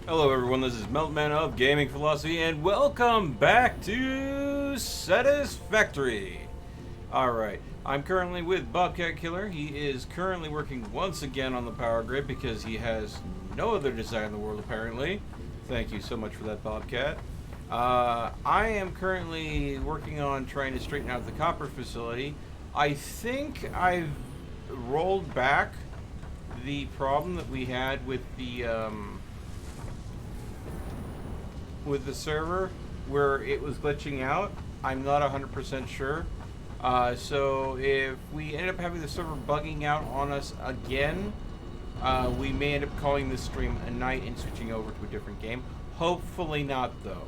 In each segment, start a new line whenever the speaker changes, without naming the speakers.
Hello everyone, this is Meltman of Gaming Philosophy, and welcome back to Satisfactory. Alright, I'm currently with Bobcat Killer. He is currently working once again on the power grid because he has no other desire in the world apparently. Thank you so much for that, Bobcat. I am currently working on trying to straighten out the copper facility. I think I've rolled back the problem that we had with the server where it was glitching out. I'm not 100% sure. So if we end up having the server bugging out on us again, we may end up calling this stream a night and switching over to a different game. Hopefully not, though.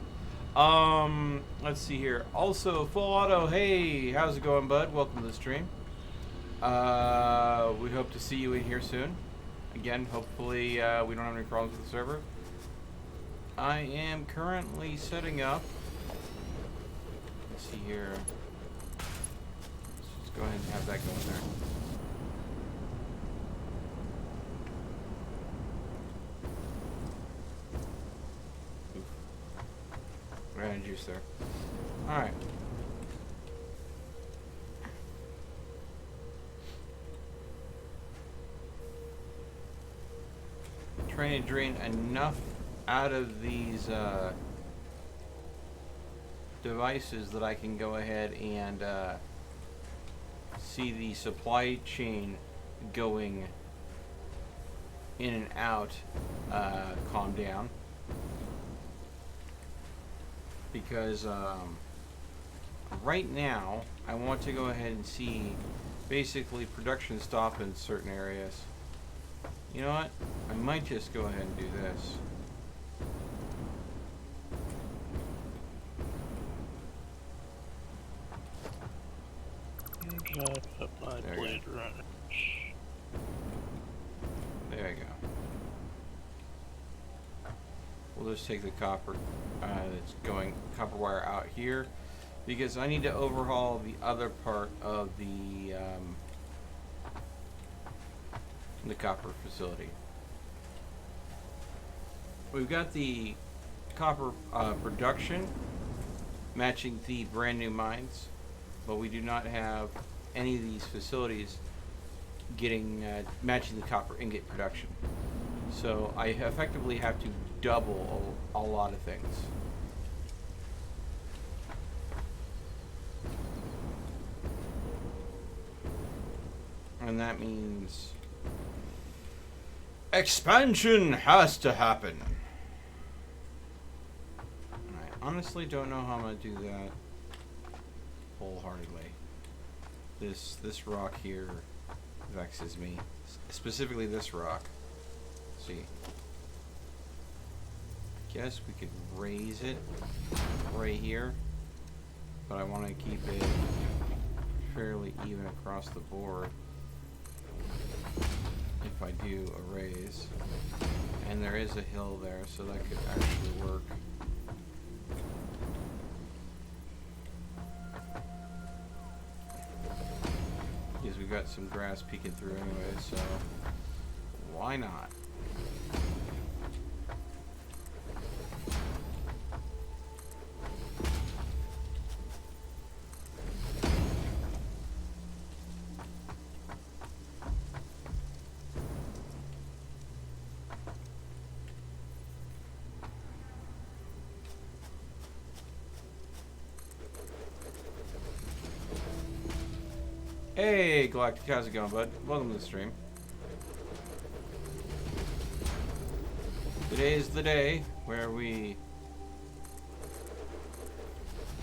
Let's see here. Also, Full Auto, hey, how's it going, bud? Welcome to the stream. We hope to see you in here soon. Again, hopefully we don't have any problems with the server. I am currently setting up. Let's see here. Let's just go ahead and have that going there. Oof. Ran out of juice there. Alright. Trying to drain enough out of these devices that I can go ahead and see the supply chain going in and out calm down, because right now I want to go ahead and see basically production stop in certain areas. You know what? I might just go ahead and do this.
Put my blade runner.
There you go. We'll just take the copper that's going copper wire out here, because I need to overhaul the other part of the copper facility. We've got the copper production matching the brand new mines, but we do not have any of these facilities getting matching the copper ingot production. So I effectively have to double a lot of things. And that means expansion has to happen. And I honestly don't know how I'm gonna do that wholeheartedly. This rock here vexes me. Specifically this rock. Let's see. Guess we could raise it right here, but I want to keep it fairly even across the board if I do a raise. And there is a hill there, so that could actually work. Because we've got some grass peeking through anyway, so why not? Hey, Galactic, how's it going, bud? Welcome to the stream. Today is the day where we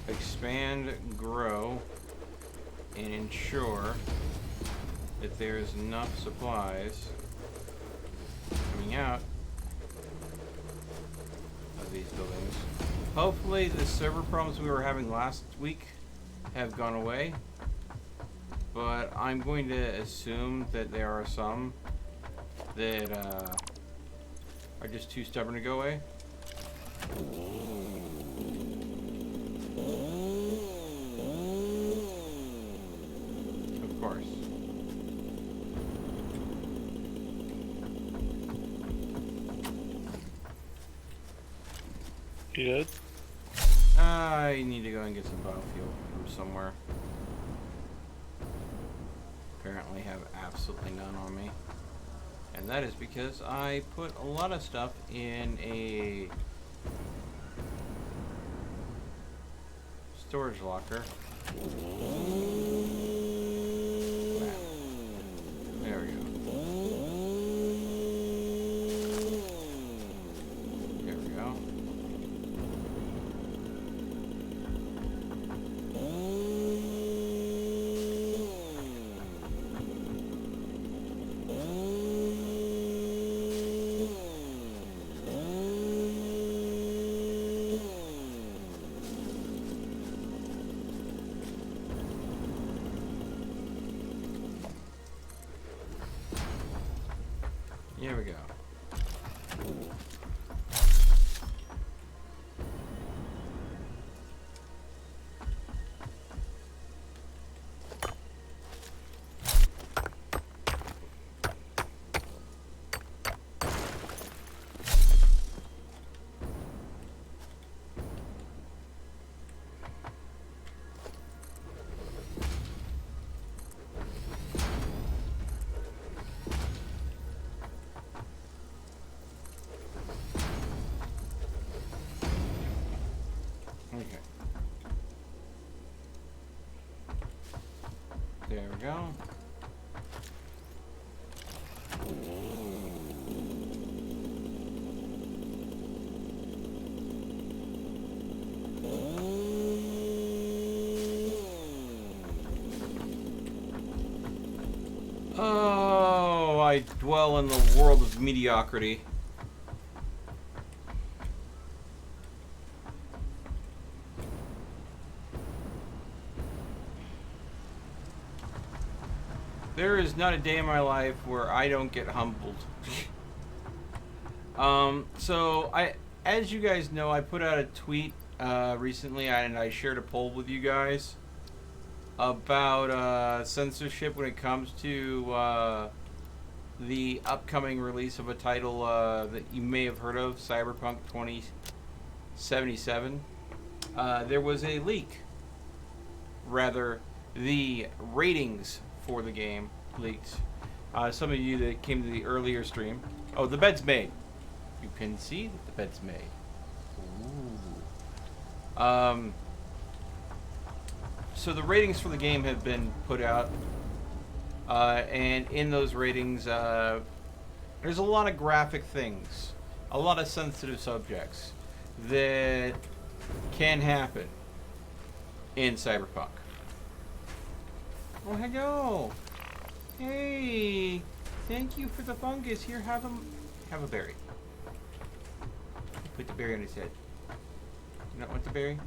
expand, grow, and ensure that there's enough supplies coming out of these buildings. Hopefully the server problems we were having last week have gone away. But I'm going to assume that there are some that are just too stubborn to go away. Of course.
You good?
I need to go and get some biofuel from somewhere. Apparently have absolutely none on me. And that is because I put a lot of stuff in a storage locker. There we go. There we go. Here we go. Okay. There we go. Oh, I dwell in the world of mediocrity. There is not a day in my life where I don't get humbled. So as you guys know, I put out a tweet recently, and I shared a poll with you guys about censorship when it comes to the upcoming release of a title that you may have heard of, Cyberpunk 2077. There was a leak. Rather, the ratings for the game leaked. Some of you that came to the earlier stream. Oh, the bed's made. You can see that the bed's made. Ooh. So the ratings for the game have been put out, and in those ratings, there's a lot of graphic things, a lot of sensitive subjects that can happen in Cyberpunk. Oh, hello. Hey, thank you for the fungus. Here, have a berry. Put the berry on his head. You not want the berry?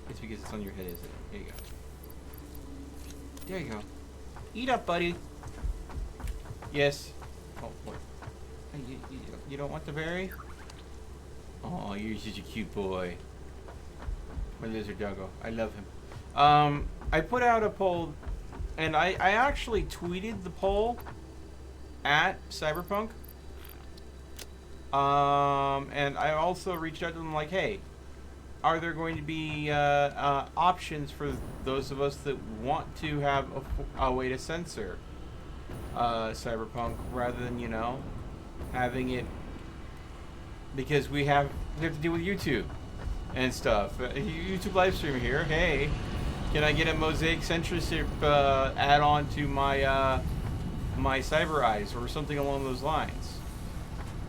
It's because it's on your head, is it? There you go. There you go. Eat up, buddy. Yes. Oh, what? Hey, you don't want the berry? Oh, you're such a cute boy. My lizard doggo. I love him. I put out a poll, and I actually tweeted the poll at Cyberpunk. And I also reached out to them like, hey, are there going to be options for those of us that want to have a way to censor Cyberpunk rather than, having it, because we have to deal with YouTube and stuff. YouTube live stream here. Hey, can I get a mosaic censorship add-on to my my Cyber Eyes or something along those lines?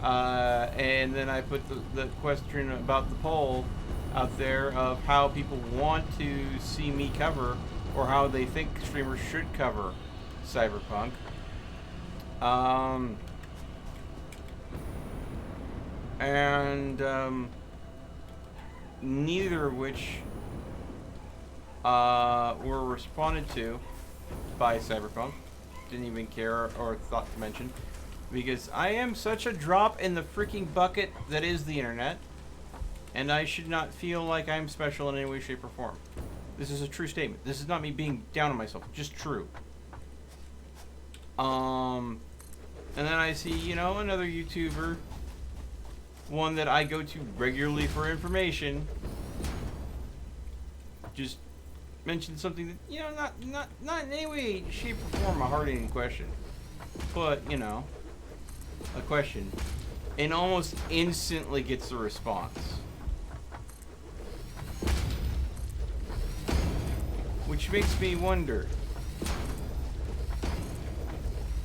And then I put the question about the poll out there of how people want to see me cover, or how they think streamers should cover Cyberpunk. Neither of which were responded to by Cyberpunk. Didn't even care or thought to mention, because I am such a drop in the freaking bucket that is the internet, and I should not feel like I'm special in any way, shape, or form. This is a true statement. This is not me being down on myself, just true. And then I see, another YouTuber one that I go to regularly for information, just mentioned something that, you know, not in any way, shape, or form a hard-hitting question, but, you know, a question, and almost instantly gets a response. Which makes me wonder,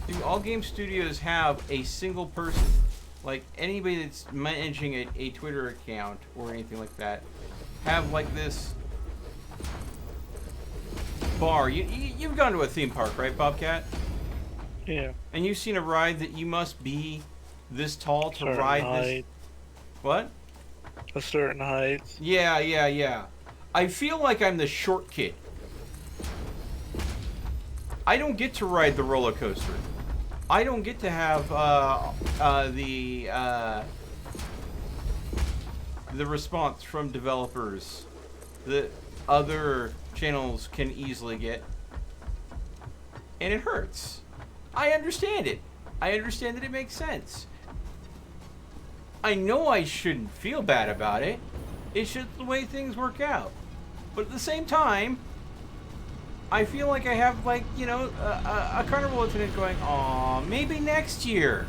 do all game studios have a single person, like anybody that's managing a Twitter account or anything like that, have like this bar? You've gone to a theme park, right, Bobcat?
Yeah.
And you've seen a ride that you must be this tall to
Certain
ride
height.
this. What?
A certain height.
Yeah. I feel like I'm the short kid. I don't get to ride the roller coaster. I don't get to have the response from developers that other channels can easily get, and it hurts. I understand it. I understand that it makes sense. I know I shouldn't feel bad about it. It's just the way things work out. But at the same time, I feel like I have, like, you know, a carnival attendant going, "Aw, maybe next year."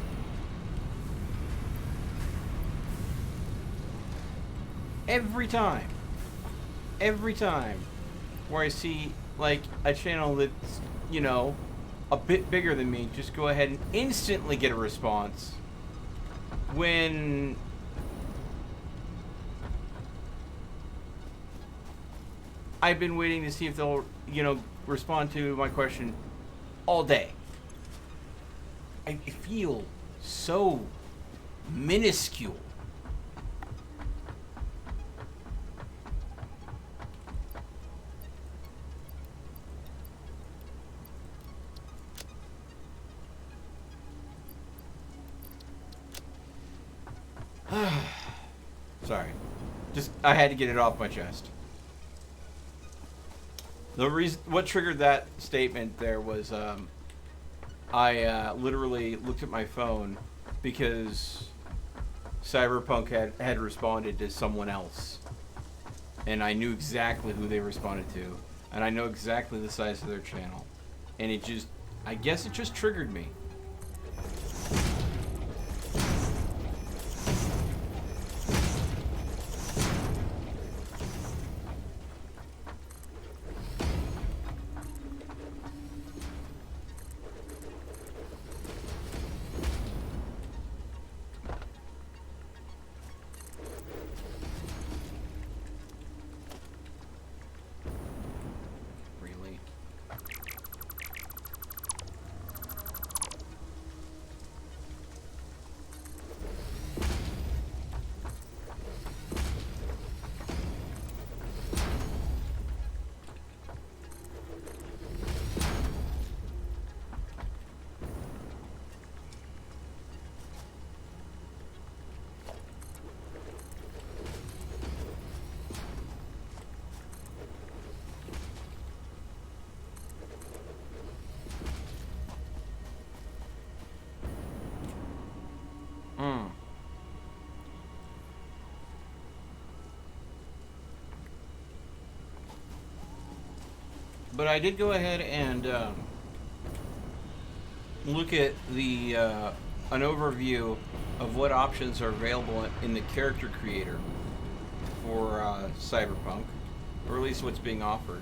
Every time where I see, like, a channel that's, you know, a bit bigger than me, just go ahead and instantly get a response when I've been waiting to see if they'll, you know, respond to my question all day. I feel so minuscule. Sorry. Just, I had to get it off my chest. The reason, what triggered that statement there was, I literally looked at my phone because Cyberpunk had responded to someone else. And I knew exactly who they responded to. And I know exactly the size of their channel. And it just, I guess it just triggered me. But I did go ahead and look at the an overview of what options are available in the character creator for Cyberpunk, or at least what's being offered.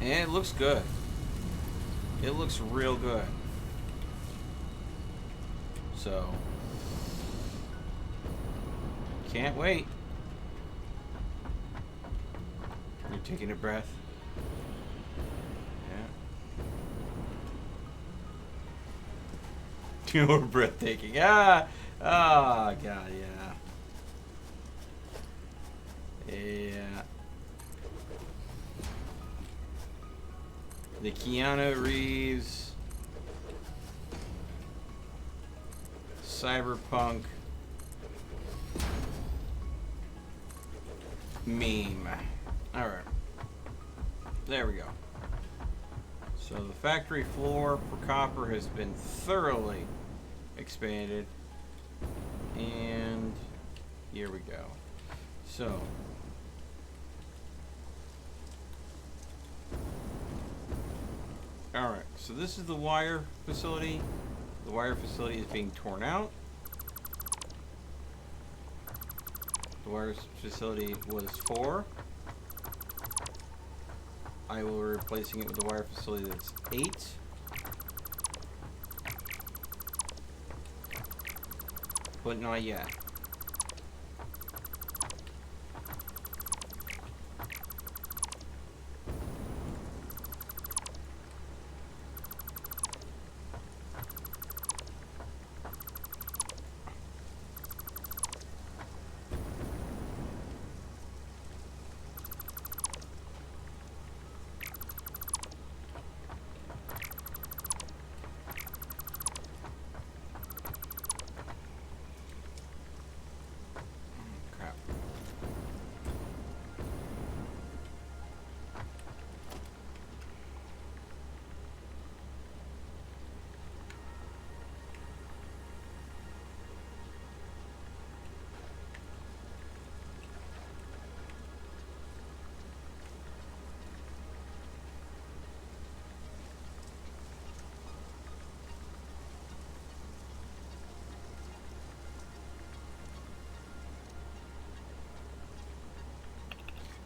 And it looks good. It looks real good. So, can't wait. You're taking a breath. Yeah. You're breathtaking. God, yeah. Yeah. The Keanu Reeves Cyberpunk meme. Alright. There we go. So the factory floor for copper has been thoroughly expanded. And here we go. So alright, so this is the wire facility. The wire facility is being torn out. The wire facility was 4. I will be replacing it with the wire facility that's 8. But not yet. Crap.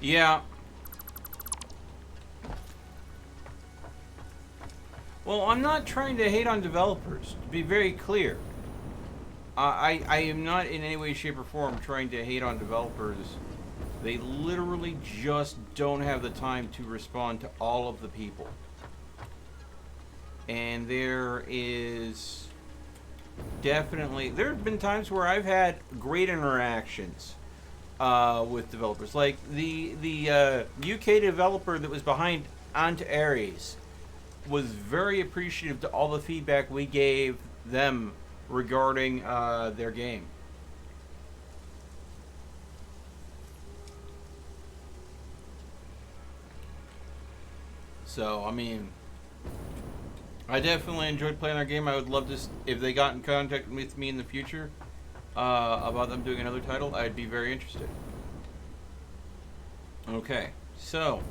Yeah. Well, I'm not trying to hate on developers, to be very clear. I am not in any way, shape, or form trying to hate on developers. They literally just don't have the time to respond to all of the people. And there is definitely... There have been times where I've had great interactions with developers. Like the UK developer that was behind Onto Ares was very appreciative to all the feedback we gave them regarding their game. So, I mean, I definitely enjoyed playing their game. I would love to, if they got in contact with me in the future about them doing another title, I'd be very interested. Okay, so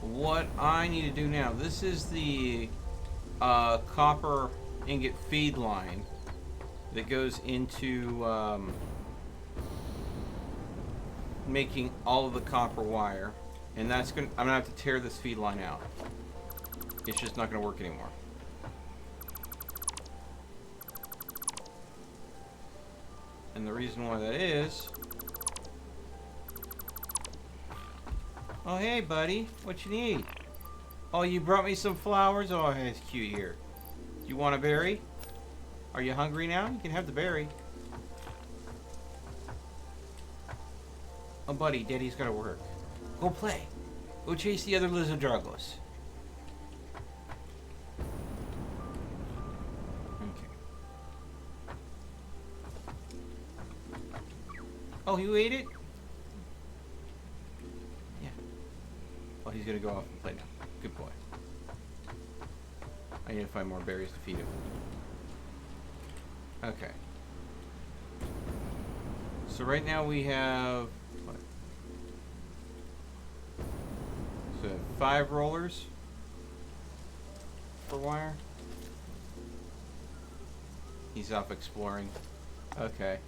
what I need to do now, this is the copper ingot feed line that goes into making all of the copper wire, and that's I'm gonna have to tear this feed line out. It's just not gonna work anymore. And the reason why that is... Oh, hey, buddy. What you need? Oh, you brought me some flowers? Oh, it's cute here. Do you want a berry? Are you hungry now? You can have the berry. Oh, buddy, Daddy's gotta work. Go play. Go chase the other lizard dragos. Oh, you ate it? Yeah. Oh, he's gonna go off and play now. Good boy. I need to find more berries to feed him. Okay. So right now we have... what? So 5 rollers for wire. He's off exploring. Okay.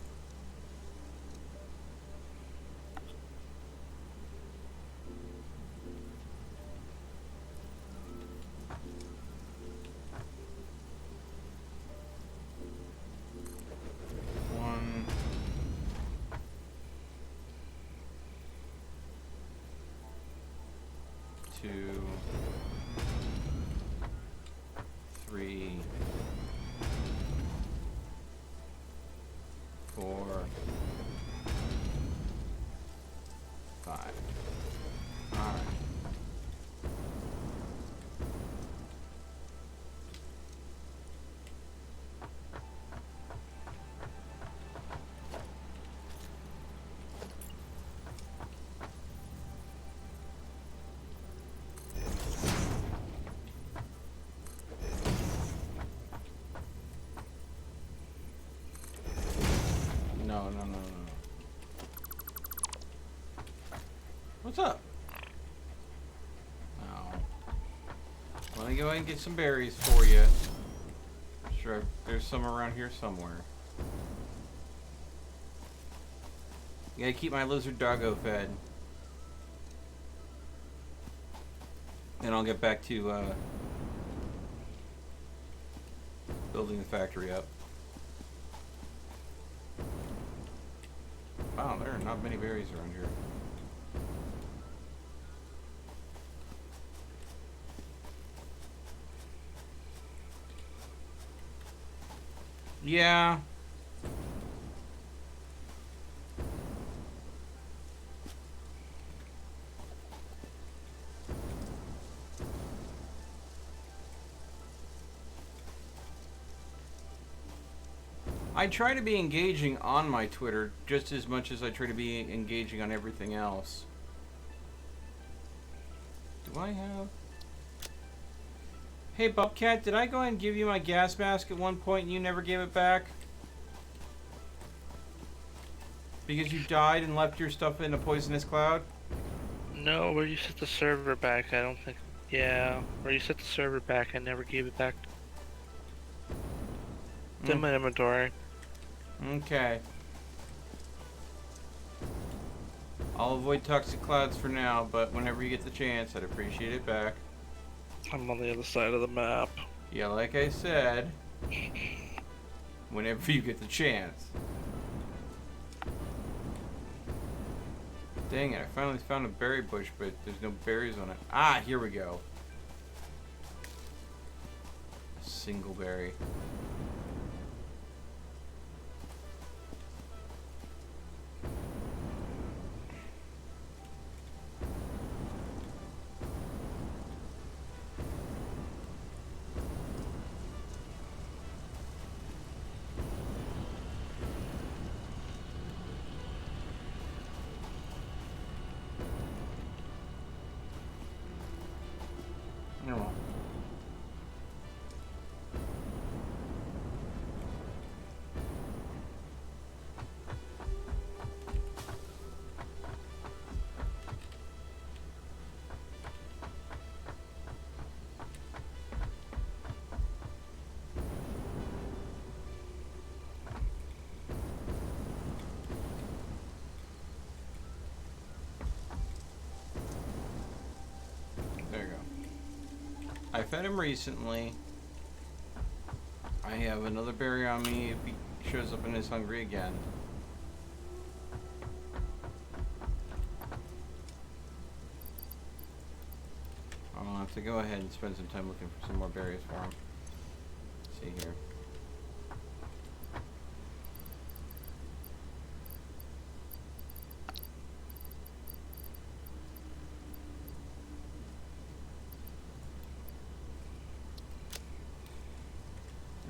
Two, 3, 4, 5. All right. What's up? Oh. Let me go ahead and get some berries for you. Sure, there's some around here somewhere. Gotta keep my lizard doggo fed. Then I'll get back to building the factory up. Wow, there are not many berries around here. Yeah. I try to be engaging on my Twitter just as much as I try to be engaging on everything else. Do I have... Hey Bobcat, did I go ahead and give you my gas mask at one point and you never gave it back? Because you died and left your stuff in a poisonous cloud?
No, where you set the server back, I don't think. Yeah, where you set the server back, I never gave it back. It's in my inventory.
Okay. I'll avoid toxic clouds for now, but whenever you get the chance, I'd appreciate it back.
I'm on the other side of the map.
Yeah, like I said, whenever you get the chance. Dang it, I finally found a berry bush, but there's no berries on it. Ah, here we go. A single berry. No. There you go. I fed him recently. I have another berry on me if he shows up and is hungry again. I'll have to go ahead and spend some time looking for some more berries for him. Let's see here.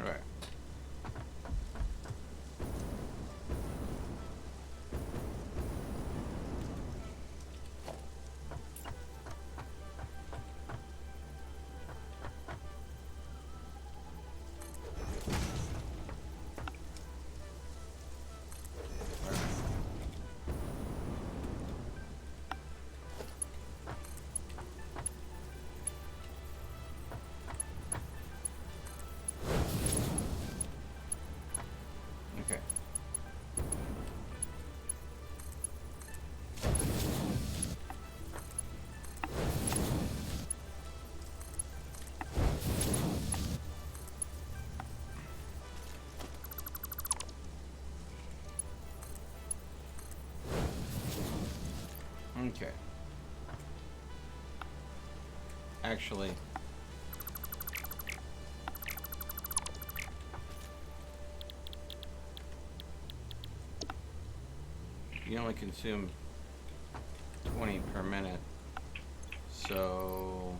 Alright. Okay. Okay. Actually, you only consume 20 per minute, so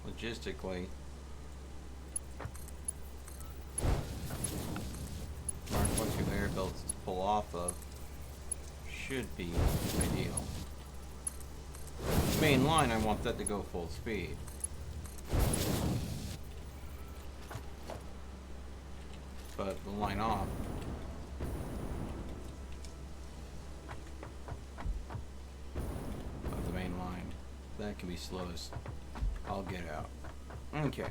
logistically, Mark 1 conveyor belts to pull off of should be ideal. Main line, I want that to go full speed. But the line off, That can be slow as I'll get out. Okay.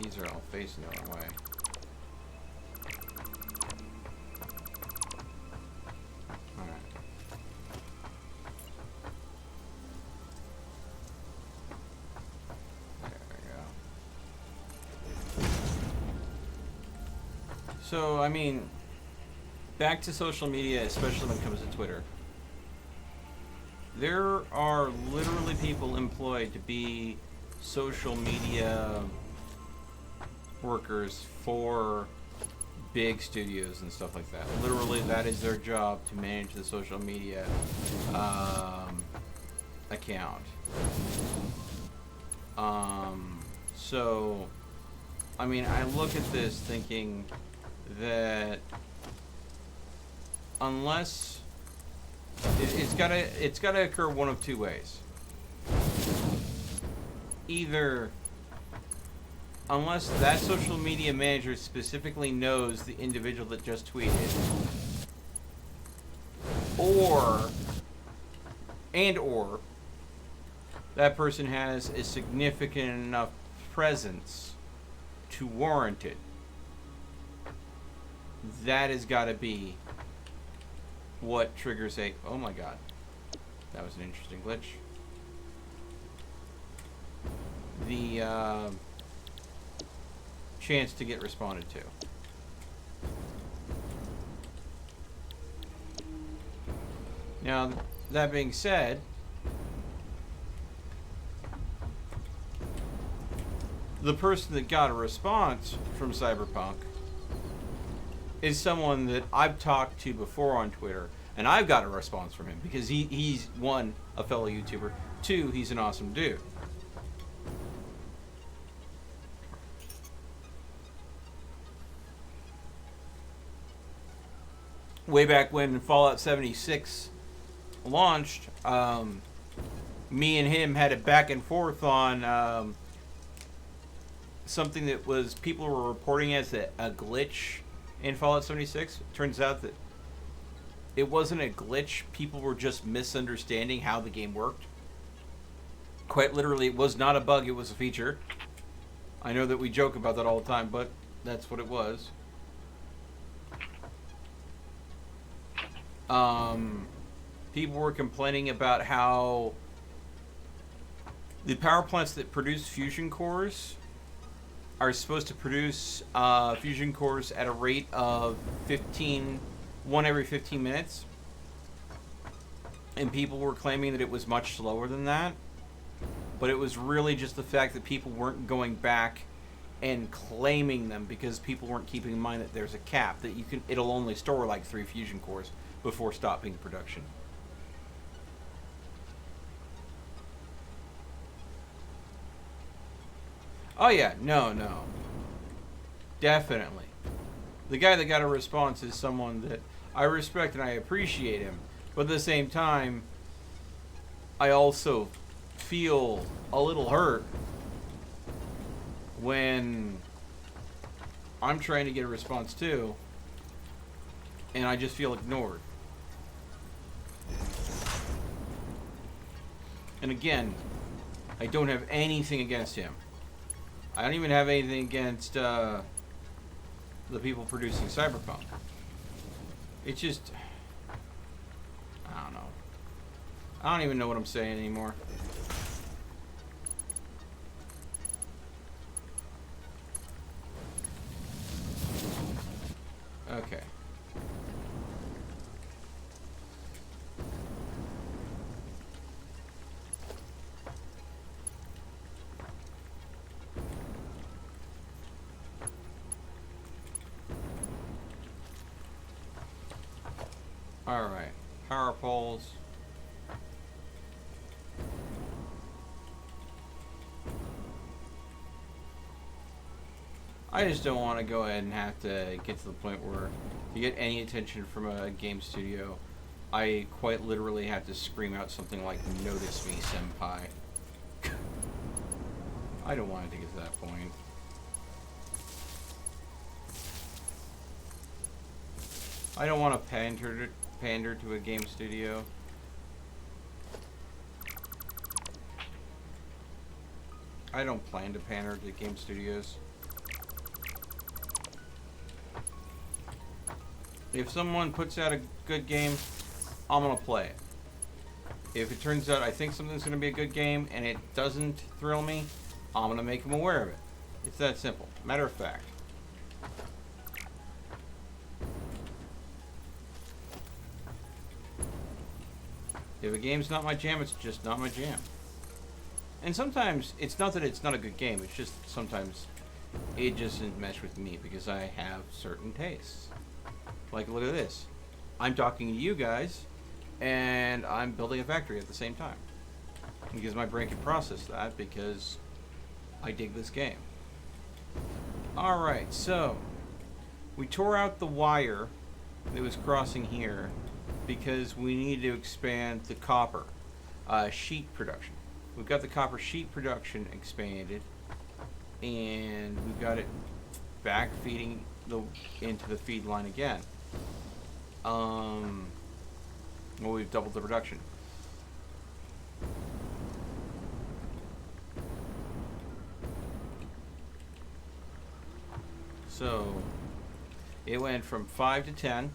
These are all facing the wrong way. Alright. There we go. So, I mean, back to social media, especially when it comes to Twitter. There are literally people employed to be social media workers for big studios and stuff like that. Literally, that is their job, to manage the social media account. So, I mean, I look at this thinking that unless it's gotta occur one of two ways. Either unless that social media manager specifically knows the individual that just tweeted, or that person has a significant enough presence to warrant it. That has got to be what triggers a... Oh my god. That was an interesting glitch. The chance to get responded to. Now, that being said, the person that got a response from Cyberpunk is someone that I've talked to before on Twitter, and I've got a response from him because he's one, a fellow YouTuber, two, he's an awesome dude. Way back when Fallout 76 launched, me and him had a back and forth on something that was people were reporting as a glitch in Fallout 76. Turns out that it wasn't a glitch. People were just misunderstanding how the game worked. Quite literally, it was not a bug, it was a feature. I know that we joke about that all the time, but that's what it was. People were complaining about how the power plants that produce fusion cores are supposed to produce fusion cores at a rate of 1 every 15 minutes. And people were claiming that it was much slower than that. But it was really just the fact that people weren't going back and claiming them because people weren't keeping in mind that there's a cap that it'll only store like 3 fusion cores before stopping production. Oh yeah, no. Definitely. The guy that got a response is someone that I respect and I appreciate him. But at the same time, I also feel a little hurt when I'm trying to get a response too, and I just feel ignored. And again, I don't have anything against him. I don't even have anything against the people producing Cyberpunk. It's just... I don't know. I don't even know what I'm saying anymore. Okay. Alright. Power poles. I just don't want to go ahead and have to get to the point where to get any attention from a game studio, I quite literally have to scream out something like, "Notice me, senpai." I don't want it to get to that point. I don't want to pander to a game studio. I don't plan to pander to game studios. If someone puts out a good game, I'm gonna play it. If it turns out I think something's gonna be a good game and it doesn't thrill me, I'm gonna make them aware of it. It's that simple. Matter of fact. If a game's not my jam, it's just not my jam. And sometimes, it's not that it's not a good game, it's just sometimes it just doesn't mesh with me because I have certain tastes. Like, look at this. I'm talking to you guys, and I'm building a factory at the same time. Because my brain can process that because I dig this game. Alright, so we tore out the wire that was crossing here because we need to expand the copper sheet production. We've got the copper sheet production expanded, and we've got it back feeding into the feed line again. Well, we've doubled the production. So it went from 5 to 10.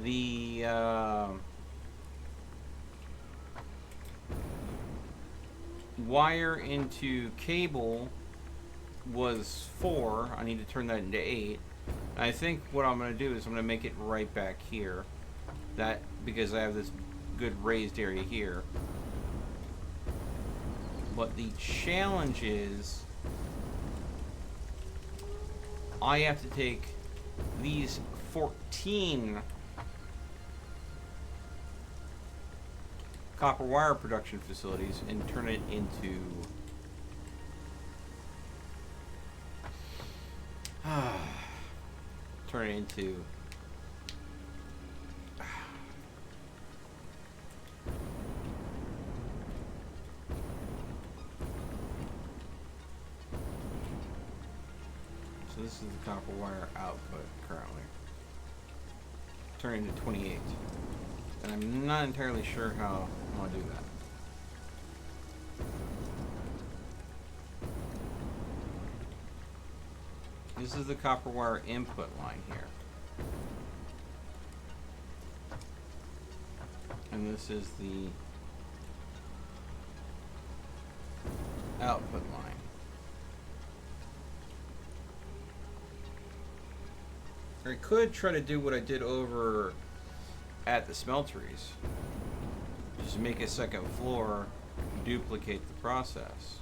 The wire into cable was 4. I need to turn that into 8. I think what I'm going to do is I'm going to make it right back here. That because I have this good raised area here. But the challenge is I have to take these 14 copper wire production facilities and turn it into so this is the copper wire output currently. Turn it into 28. And I'm not entirely sure how I want to do that. This is the copper wire input line here. And this is the output line. I could try to do what I did over at the smelteries. Just make a second floor, duplicate the process.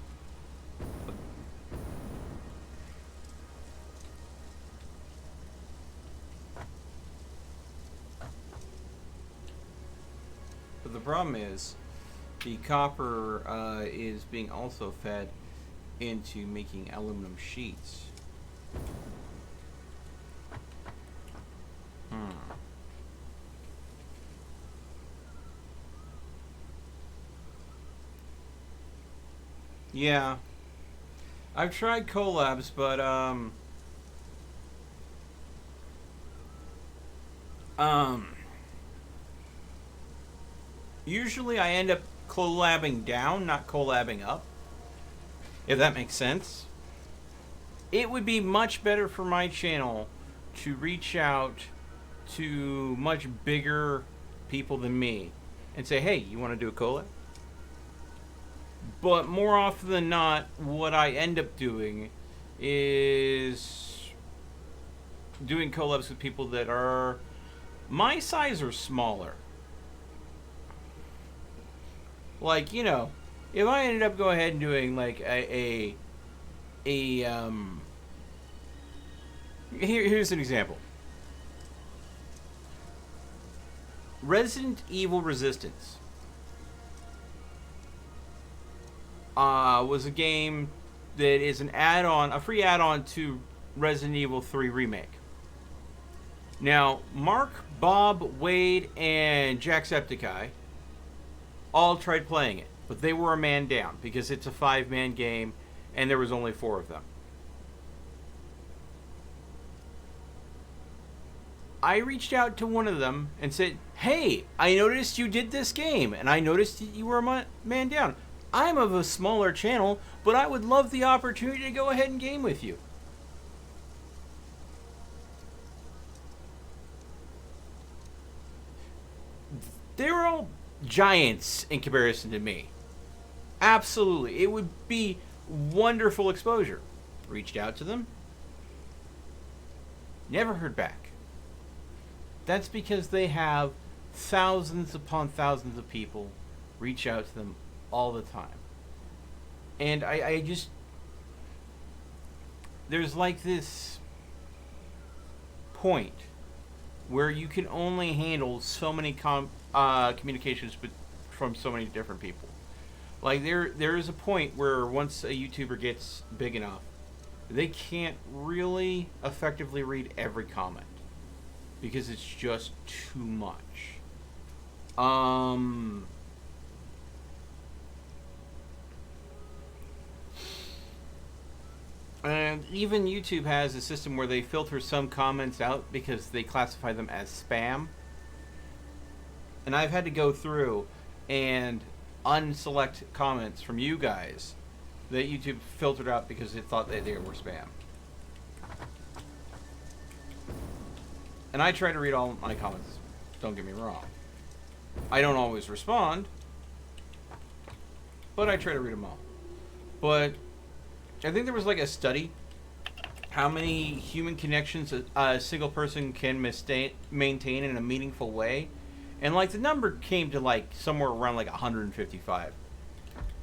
But the problem is, the copper is being also fed into making aluminum sheets. Yeah, I've tried collabs, but usually I end up collabing down, not collabing up, if that makes sense. It would be much better for my channel to reach out to much bigger people than me and say, hey, you want to do a collab? But more often than not, what I end up doing is doing collabs with people that are my size or smaller. Like, you know, if I ended up going ahead and doing like here's an example. Resident Evil Resistance was a game that is an add-on, a free add-on to Resident Evil 3 Remake. Now, Mark, Bob, Wade, and Jacksepticeye all tried playing it, but they were a man down because it's a 5-man game and there was only 4 of them. I reached out to one of them and said, "Hey, I noticed you did this game, and I noticed that you were a man down. I'm of a smaller channel, but I would love the opportunity to go ahead and game with you." They were all giants in comparison to me. Absolutely. It would be wonderful exposure. Reached out to them. Never heard back. That's because they have thousands upon thousands of people reach out to them all the time. And I just... There's like this point where you can only handle so many communications from so many different people. Like there is a point where once a YouTuber gets big enough, they can't really effectively read every comment because it's just too much. And even YouTube has a system where they filter some comments out because they classify them as spam. And I've had to go through and unselect comments from you guys that YouTube filtered out because it thought that they were spam. And I try to read all my comments, don't get me wrong. I don't always respond, but I try to read them all. But I think there was like a study how many human connections a single person can maintain in a meaningful way. And like the number came to like somewhere around like 155.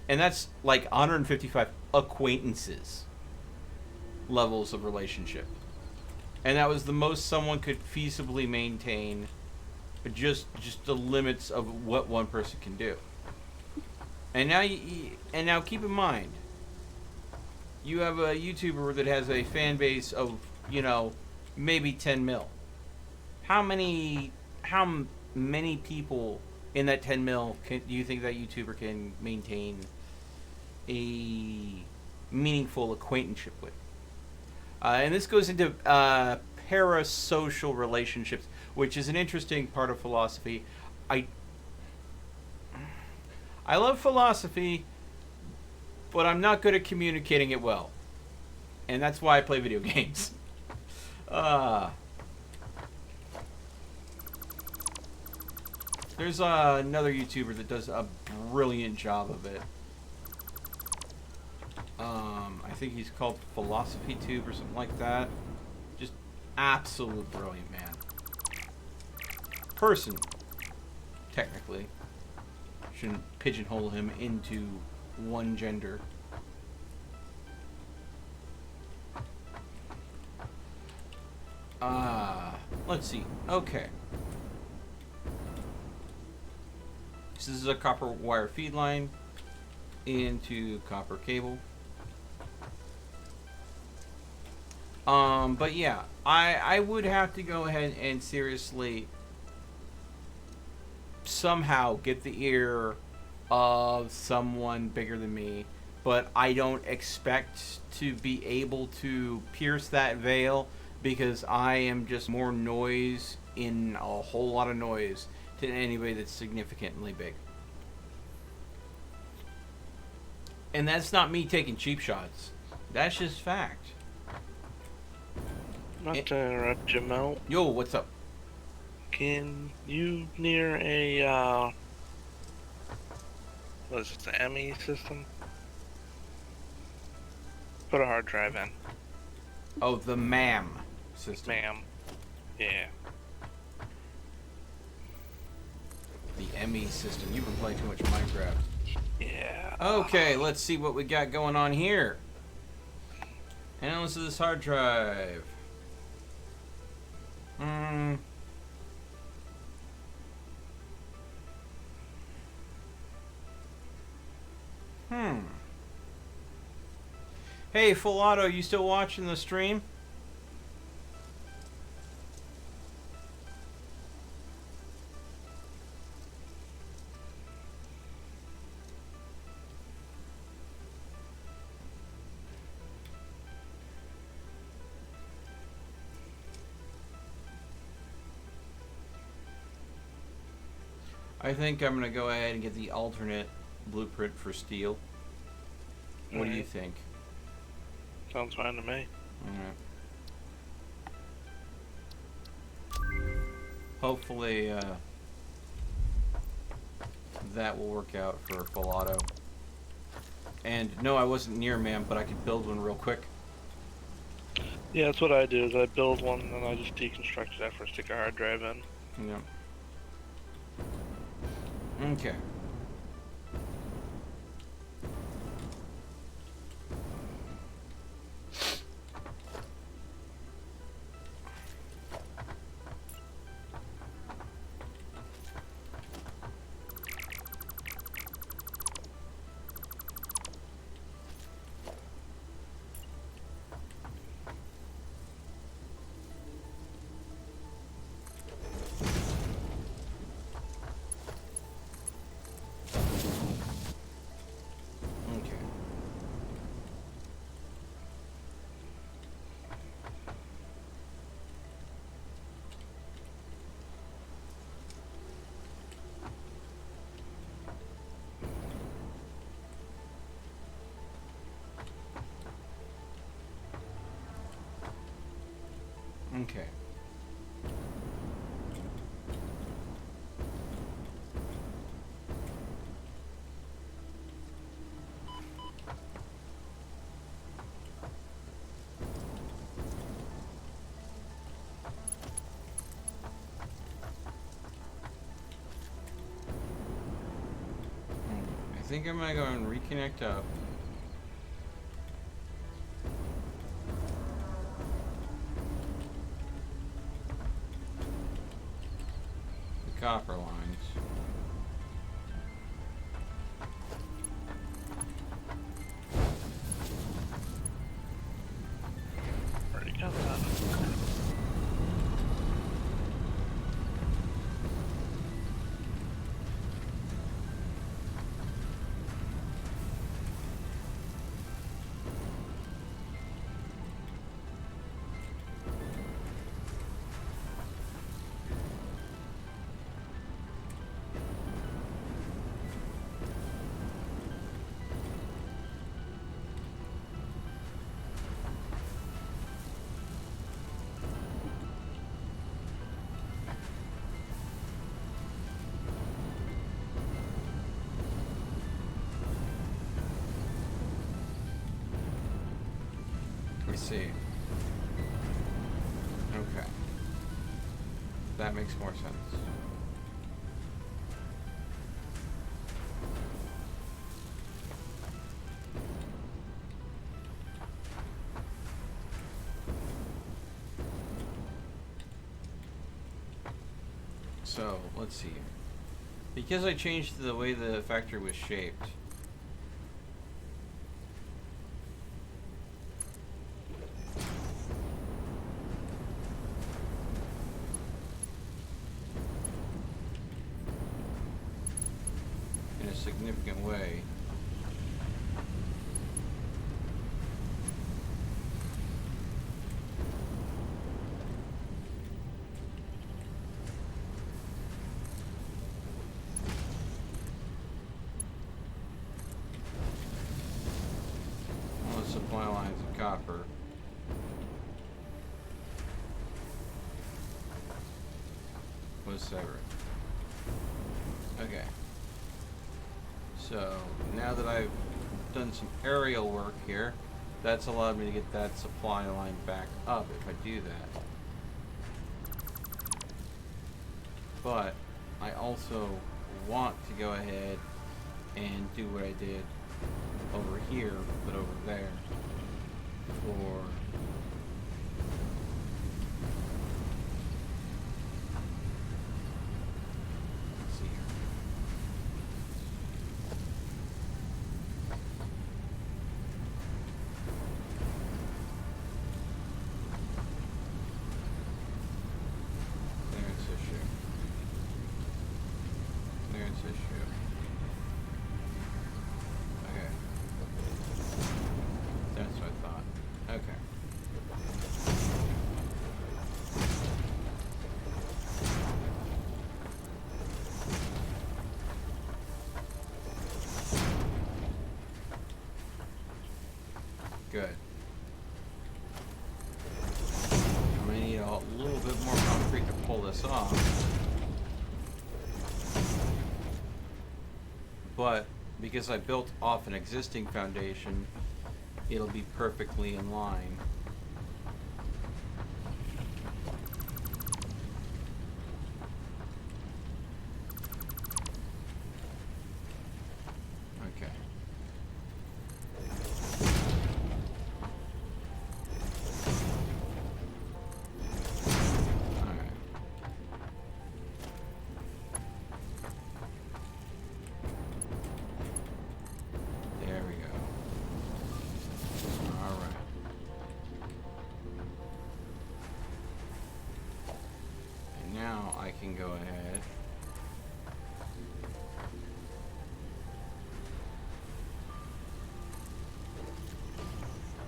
And that's like 155 acquaintances levels of relationship. And that was the most someone could feasibly maintain, just the limits of what one person can do. And now keep in mind, you have a YouTuber that has a fan base of, maybe 10 mil. How many people in that 10 mil do you think that YouTuber can maintain a meaningful acquaintanceship with? And this goes into parasocial relationships, which is an interesting part of philosophy. I love philosophy, but I'm not good at communicating it well. And that's why I play video games. There's another YouTuber that does a brilliant job of it. I think he's called Philosophy Tube or something like that. Just absolute brilliant man. Person, technically. Shouldn't pigeonhole him into one gender. Let's see. Okay. This is a copper wire feed line into copper cable. But yeah, I would have to go ahead and seriously somehow get the ear of someone bigger than me, but I don't expect to be able to pierce that veil because I am just more noise in a whole lot of noise than anybody that's significantly big. And that's not me taking cheap shots. That's just fact.
Not to interrupt you, Mel.
Yo, what's up?
Can you near a, what is it, the ME system? Put a hard drive in.
Oh, the MAM system.
Ma'am. Yeah.
The ME system. You've been playing too much Minecraft.
Yeah.
Okay, let's see what we got going on here. Analysis of this hard drive. Hmm. Hey, Full Auto, you still watching the stream? I think I'm gonna go ahead and get the alternate blueprint for steel. What do you think?
Sounds fine to me.
Alright. Hopefully, that will work out for Full Auto. And no, I wasn't near, man, but I could build one real quick.
Yeah, that's what I do. Is I build one and then I just deconstruct it after I stick a hard drive in.
Yeah. Okay. Okay. I think I'm gonna go and reconnect up. The copper lines.
Already got that.
Let's see. Okay. That makes more sense. So, let's see. Because I changed the way the factory was shaped, in a significant way, all the supply lines of copper was severed. Okay. So now that I've done some aerial work here, that's allowed me to get that supply line back up if I do that. But I also want to go ahead and do what I did over here, but over there for let's see here. Good. I'm gonna need a little bit more concrete to pull this off. But because I built off an existing foundation, it'll be perfectly in line. Okay. Alright. There we go. Alright. And now I can go ahead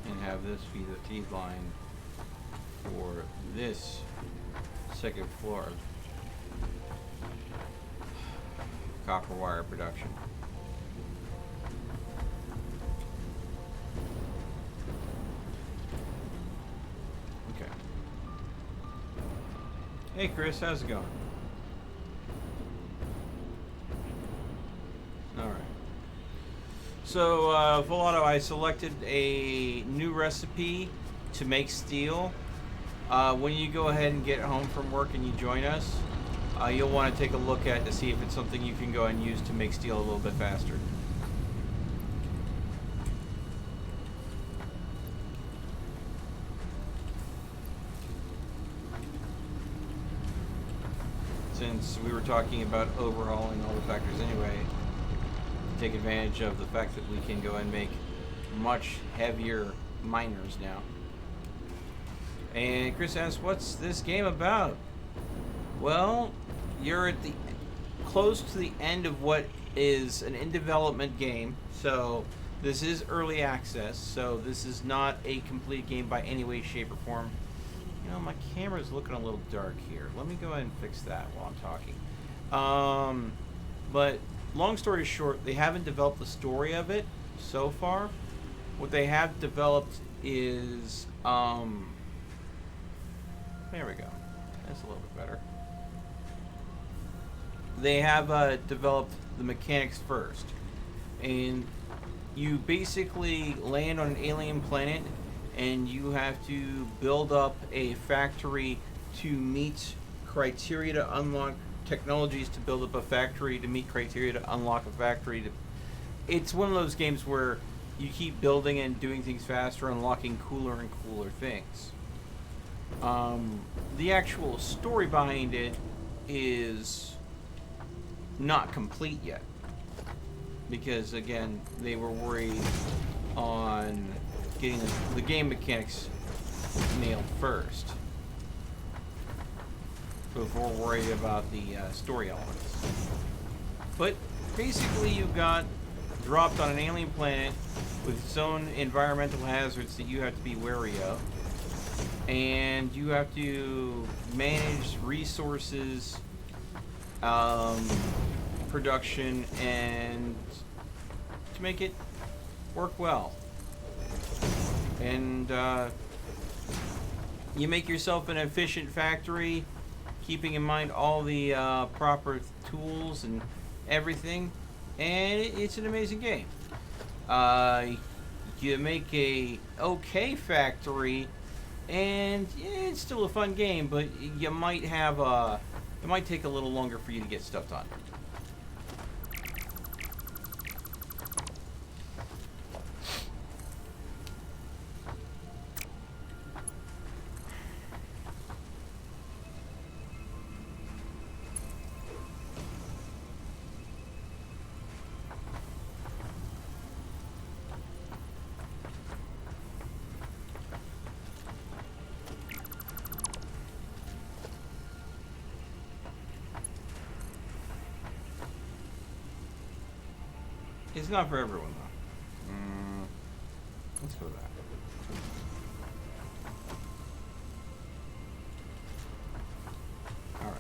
and have this be the feed line for this second floor copper wire production. Okay. Hey Chris, how's it going? Alright. So, Volato, I selected a new recipe to make steel. When you go ahead and get home from work and you join us, you'll want to take a look at to see if it's something you can go and use to make steel a little bit faster. Since we were talking about overhauling all the factories anyway, take advantage of the fact that we can go and make much heavier miners now. And Chris asks, what's this game about? Well, you're at the close to the end of what is an in-development game. So this is early access, so this is not a complete game by any way, shape, or form. You know, my camera's looking a little dark here. Let me go ahead and fix that while I'm talking. But long story short, they haven't developed the story of it so far. What they have developed is, there we go. That's a little bit better. They have developed the mechanics first. And you basically land on an alien planet and you have to build up a factory to meet criteria to unlock technologies to build up a factory to meet criteria to unlock a factory. It's one of those games where you keep building and doing things faster, unlocking cooler and cooler things. The actual story behind it is not complete yet. Because, again, they were worried on getting the game mechanics nailed first before worrying about the story elements. But basically you got dropped on an alien planet with its own environmental hazards that you have to be wary of. And you have to manage resources, production, and to make it work well. And you make yourself an efficient factory, keeping in mind all the proper tools and everything, and it's an amazing game. You make a okay factory, and it's still a fun game, but you might have it might take a little longer for you to get stuff done. It's not for everyone, though. Let's go with that. Alright.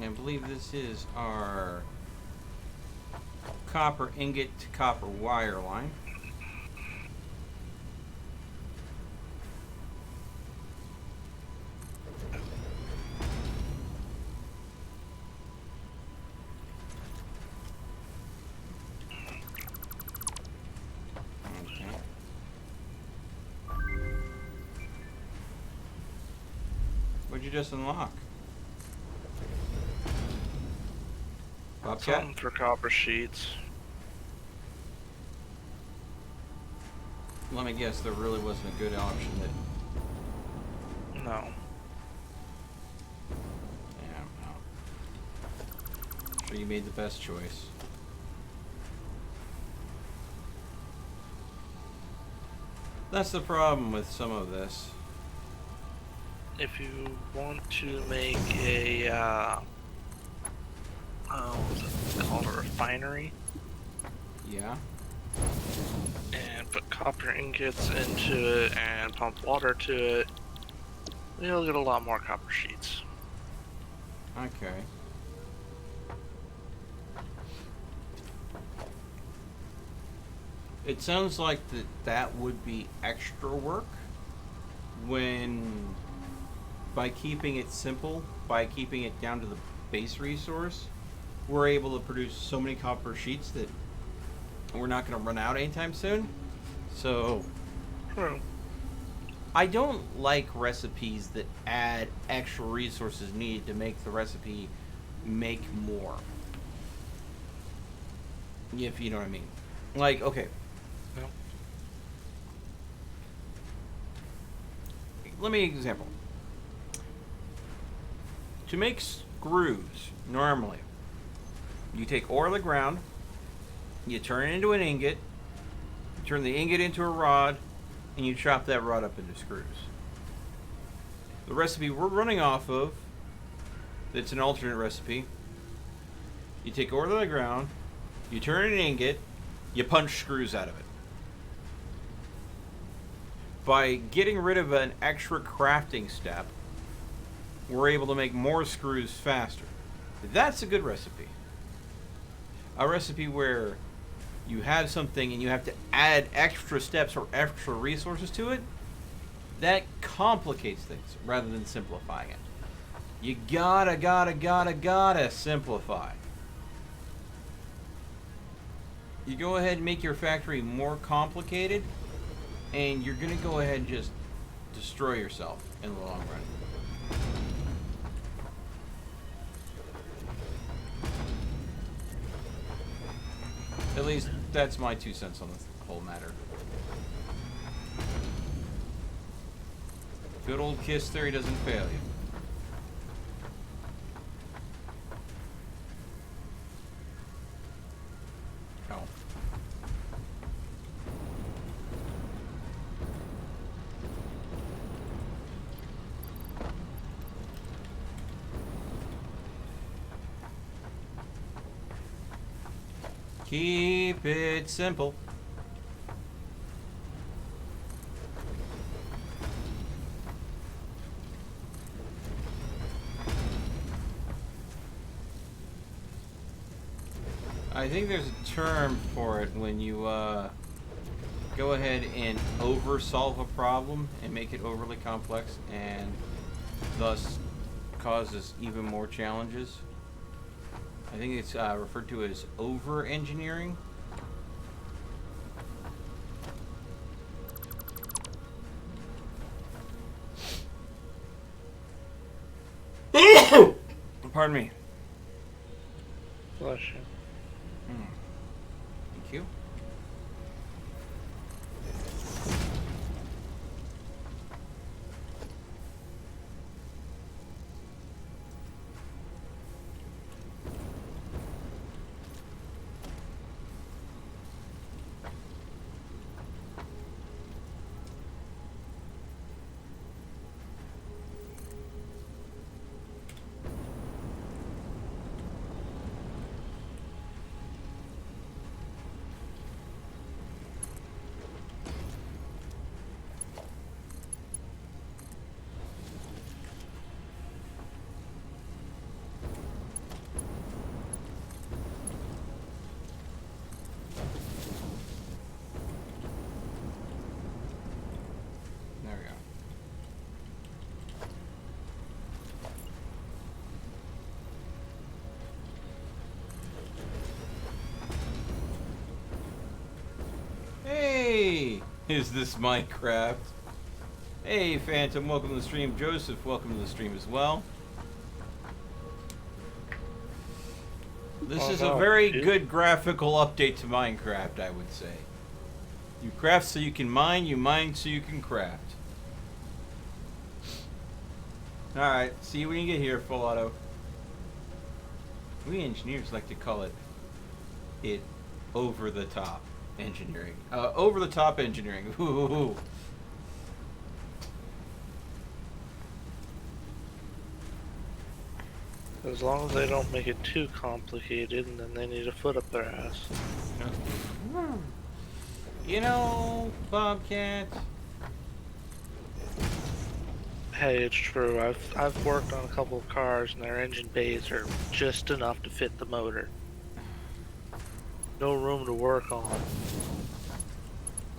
And I believe this is our copper ingot to copper wire line. What'd you just unlock? Bobcat?
Something for copper sheets.
Let me guess, there really wasn't a good option that...
No.
Yeah, no. Sure you made the best choice. That's the problem with some of this.
If you want to make a, what's it called, a refinery,
Yeah?
and put copper ingots into it and pump water to it, you'll get a lot more copper sheets.
Okay. It sounds like that would be extra work when, by keeping it simple, by keeping it down to the base resource, we're able to produce so many copper sheets that we're not going to run out anytime soon. So,
True.
I don't like recipes that add extra resources needed to make the recipe make more. If you know what I mean. Like, okay.
No.
Let me example. To make screws, normally, you take ore of the ground, you turn it into an ingot, you turn the ingot into a rod, and you chop that rod up into screws. The recipe we're running off of, that's an alternate recipe, you take ore of the ground, you turn it into an ingot, you punch screws out of it. By getting rid of an extra crafting step, we're able to make more screws faster. That's a good recipe. A recipe where you have something and you have to add extra steps or extra resources to it, that complicates things rather than simplifying it. You gotta simplify. You go ahead and make your factory more complicated, and you're gonna go ahead and just destroy yourself in the long run. At least that's my 2 cents on the whole matter. Good old KISS theory doesn't fail you. Oh. Keep it simple. I think there's a term for it when you go ahead and over-solve a problem and make it overly complex and thus causes even more challenges. I think it's referred to as over-engineering. Pardon me.
Bless you.
Thank you. Is this Minecraft? Hey, Phantom, welcome to the stream. Joseph, welcome to the stream as well. This is a very good graphical update to Minecraft, I would say. You craft so you can mine, you mine so you can craft. Alright, see you when you get here, full auto. We engineers like to call it over the top engineering. Over the top engineering. Ooh.
As long as they don't make it too complicated, and then they need a foot up their ass.
You know, Bobcat.
Hey, it's true. I've worked on a couple of cars, and their engine bays are just enough to fit the motor. No room to work on.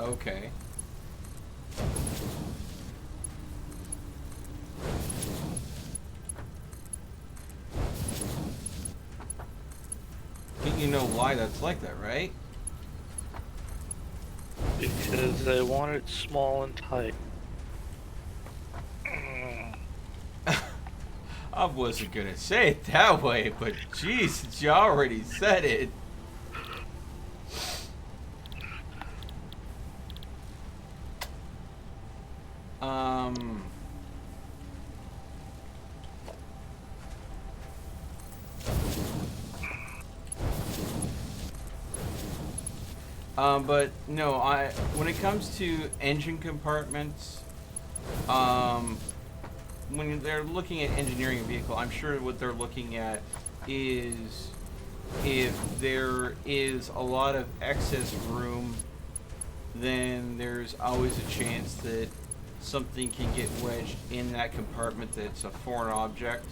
Okay. You know why that's like that, right?
Because they want it small and tight.
I wasn't gonna say it that way, but jeez, you already said it. But no, when it comes to engine compartments, when they're looking at engineering a vehicle, I'm sure what they're looking at is if there is a lot of excess room, then there's always a chance that something can get wedged in that compartment that's a foreign object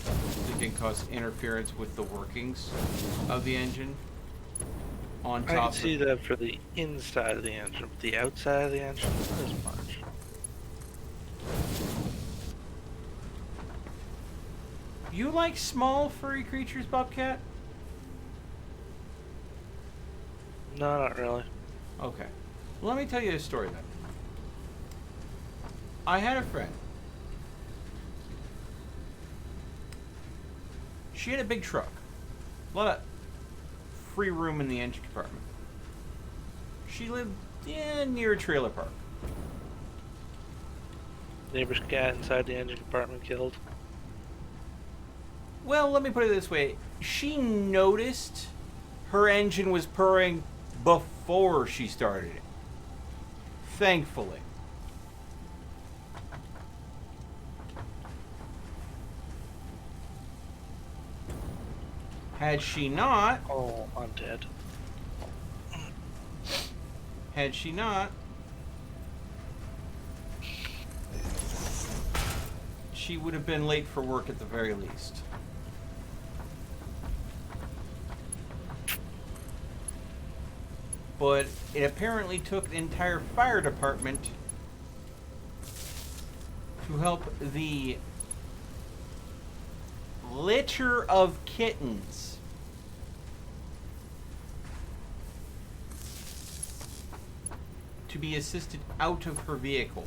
that can cause interference with the workings of the engine. On top
I can see that for the inside of the engine, but the outside of the engine, not as much.
You like small furry creatures, Bobcat?
No, not really.
Okay. Well, let me tell you a story then. I had a friend. She had a big truck. A lot of free room in the engine compartment. She lived near a trailer park.
Neighbor's cat inside the engine compartment killed.
Well, let me put it this way. She noticed her engine was purring before she started it. Thankfully. Had she not...
Oh, I'm dead.
Had she not... she would have been late for work at the very least. But it apparently took the entire fire department to help the litter of kittens to be assisted out of her vehicle.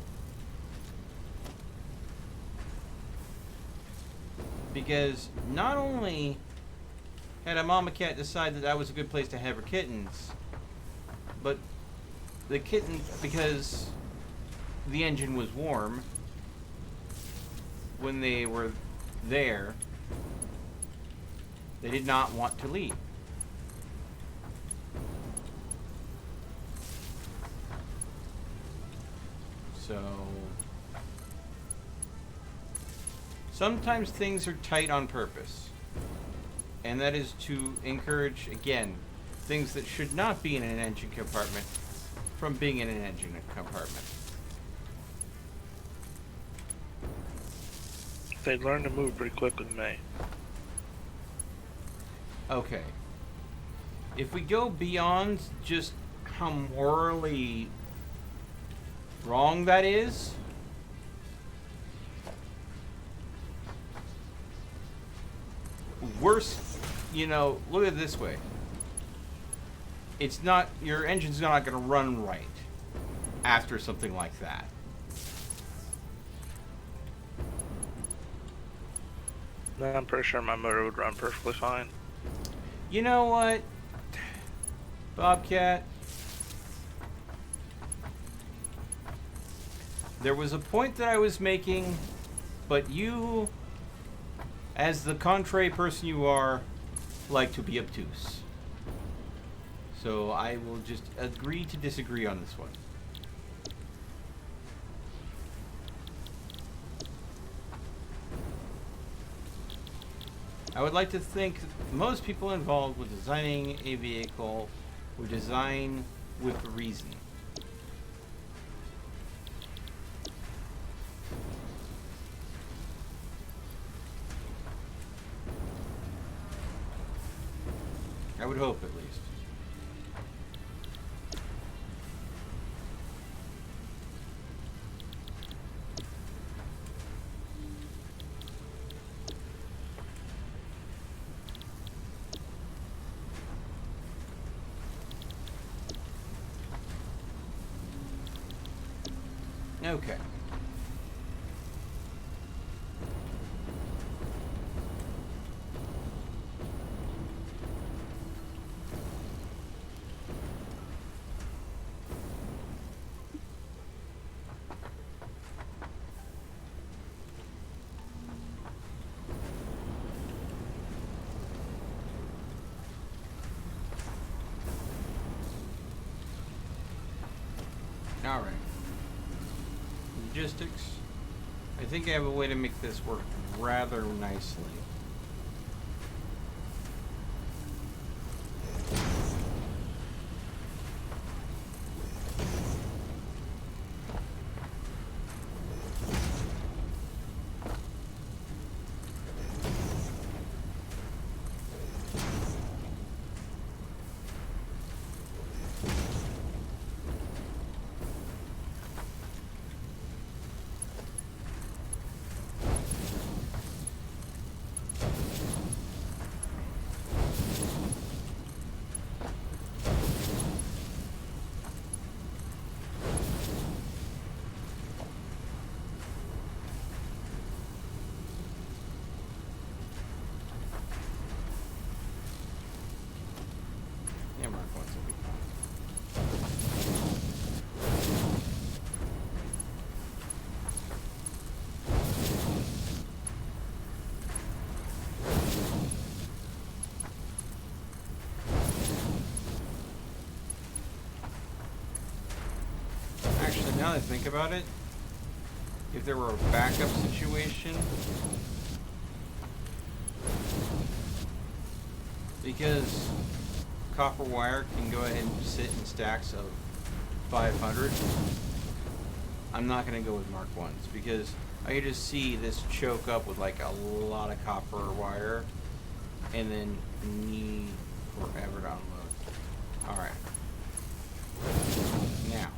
Because not only had a mama cat decide that that was a good place to have her kittens, but the kitten, because the engine was warm when they were there, they did not want to leave. So sometimes things are tight on purpose. And that is to encourage, again, things that should not be in an engine compartment from being in an engine compartment.
They learn to move pretty quick with me.
Okay. If we go beyond just how morally wrong that is, worse, you know, look at it this way. It's not, your engine's not going to run right after something like that.
No, I'm pretty sure my motor would run perfectly fine.
You know what, Bobcat? There was a point that I was making, but you, as the contrary person you are, like to be obtuse. So I will just agree to disagree on this one. I would like to think most people involved with designing a vehicle would design with reason. I would hope, at least. Okay. All right. Logistics. I think I have a way to make this work rather nicely. Yeah, Mark wants to be Actually, now that I think about it, if there were a backup situation, because copper wire can go ahead and sit in stacks of 500, I'm not going to go with Mark 1s because I could just see this choke up with like a lot of copper wire and then need forever to unload. Alright. Now.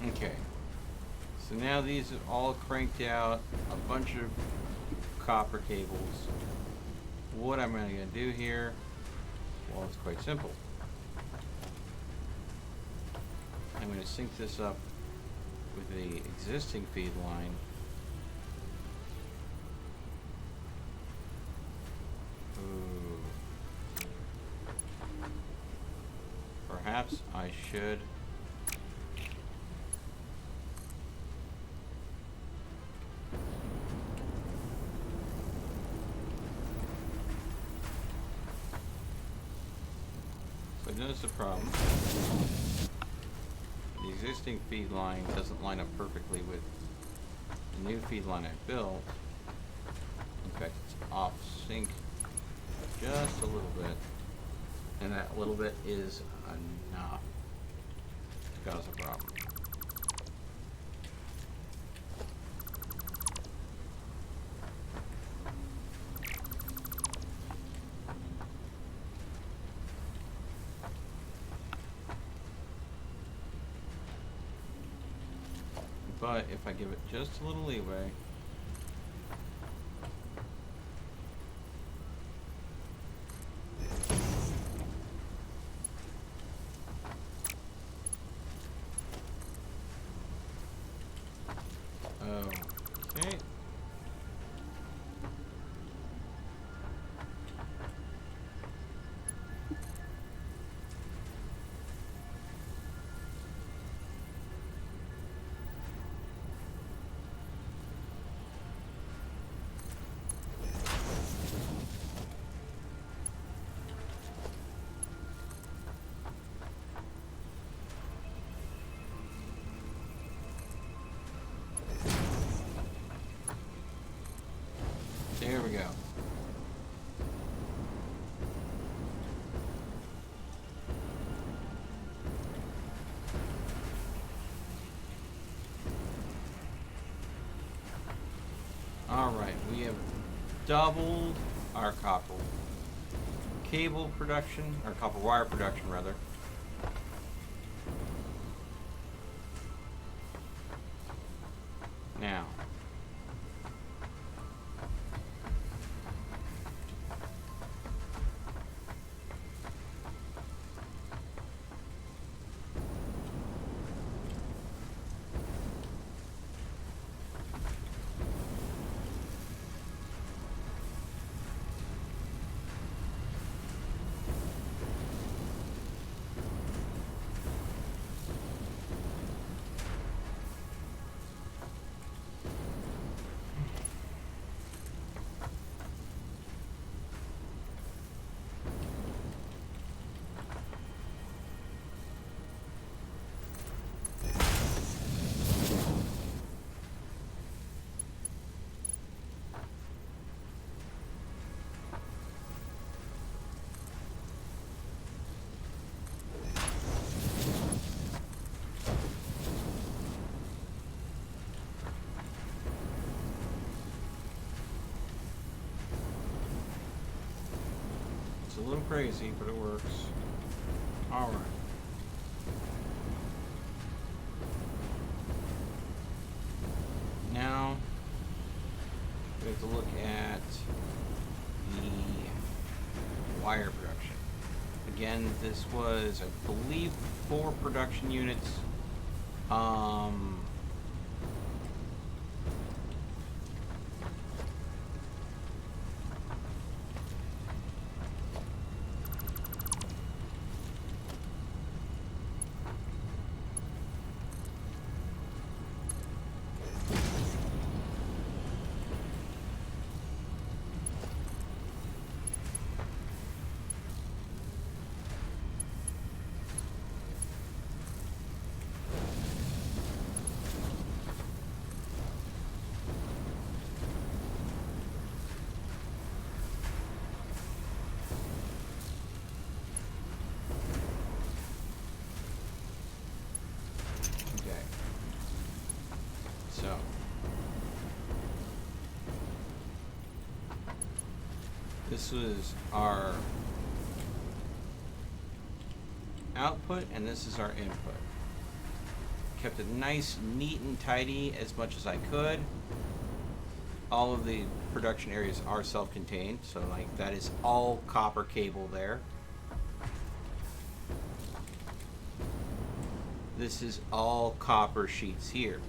Okay. So now these are all cranked out, a bunch of copper cables. What am I going to do here? Well, it's quite simple. I'm going to sync this up with the existing feed line. Ooh. Perhaps I should. So notice the problem. The existing feed line doesn't line up perfectly with the new feed line I built. In fact, it's off sync just a little bit. And that little bit is enough to cause a problem. But if I give it just a little leeway, okay. There we go. Alright, we have doubled our copper cable production, or copper wire production rather. Now, it's a little crazy, but it works. Alright. Now, we have to look at the wire production. Again, this was, I believe, 4 production units. So, this was our output and this is our input. kept it nice, neat, and tidy as much as I could. All of the production areas are self-contained, so like that is all copper cable there. This is all copper sheets here.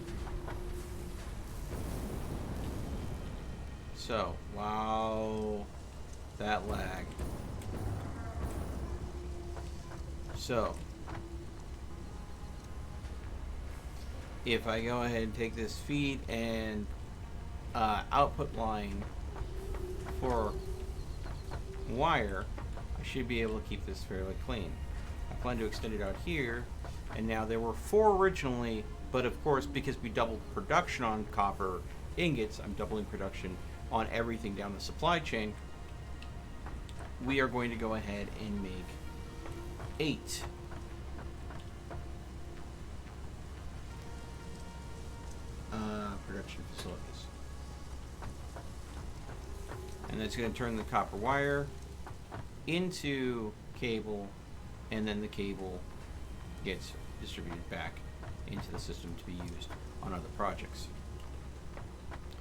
So, wow, that lag. So, if I go ahead and take this feed and output line for wire, I should be able to keep this fairly clean. I plan to extend it out here, and now there were 4 originally, but of course because we doubled production on copper ingots, I'm doubling production on everything down the supply chain. We are going to go ahead and make 8. Production facilities. And that's going to turn the copper wire into cable, and then the cable gets distributed back into the system to be used on other projects.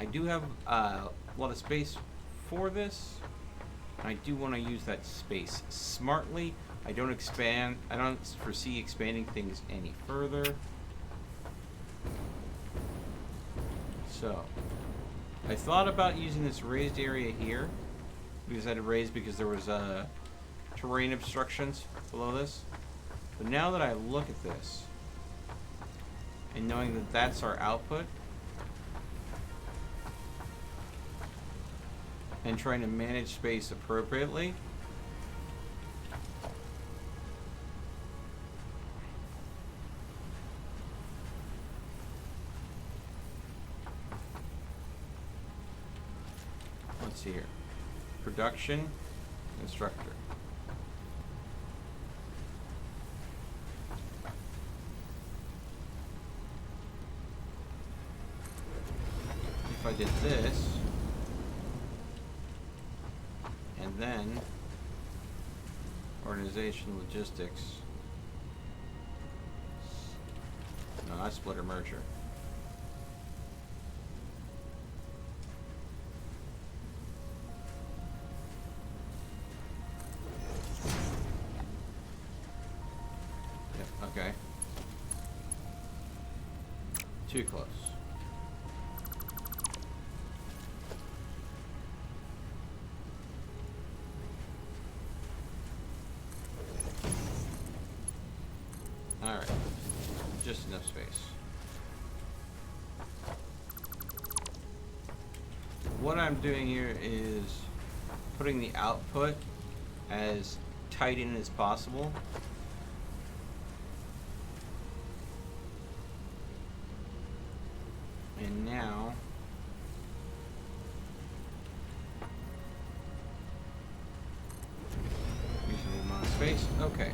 I do have a lot of space for this. I do want to use that space smartly. I don't foresee expanding things any further. So, I thought about using this raised area here, because I had to raise because there was terrain obstructions below this. But now that I look at this, and knowing that that's our output, and trying to manage space appropriately, let's see here. Production instructor. If I did this, and then organization logistics. No, that's splitter merger. Yep, okay. Too close. Alright, just enough space. What I'm doing here is putting the output as tight in as possible. And now reasonable amount of space. Okay.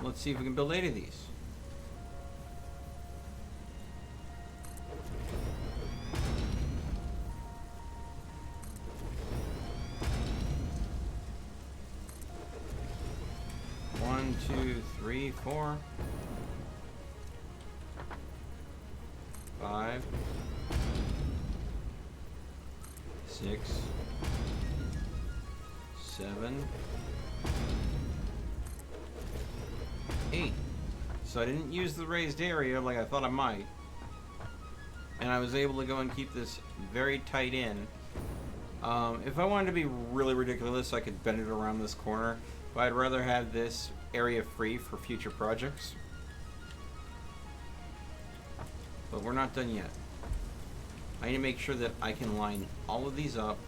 Let's see if we can build 8 of these. One, 2, 3, 4, 5, 6, 7, 8. So I didn't use the raised area like I thought I might, and I was able to go and keep this very tight in. If I wanted to be really ridiculous, I could bend it around this corner, but I'd rather have this area free for future projects. But we're not done yet. I need to make sure that I can line all of these up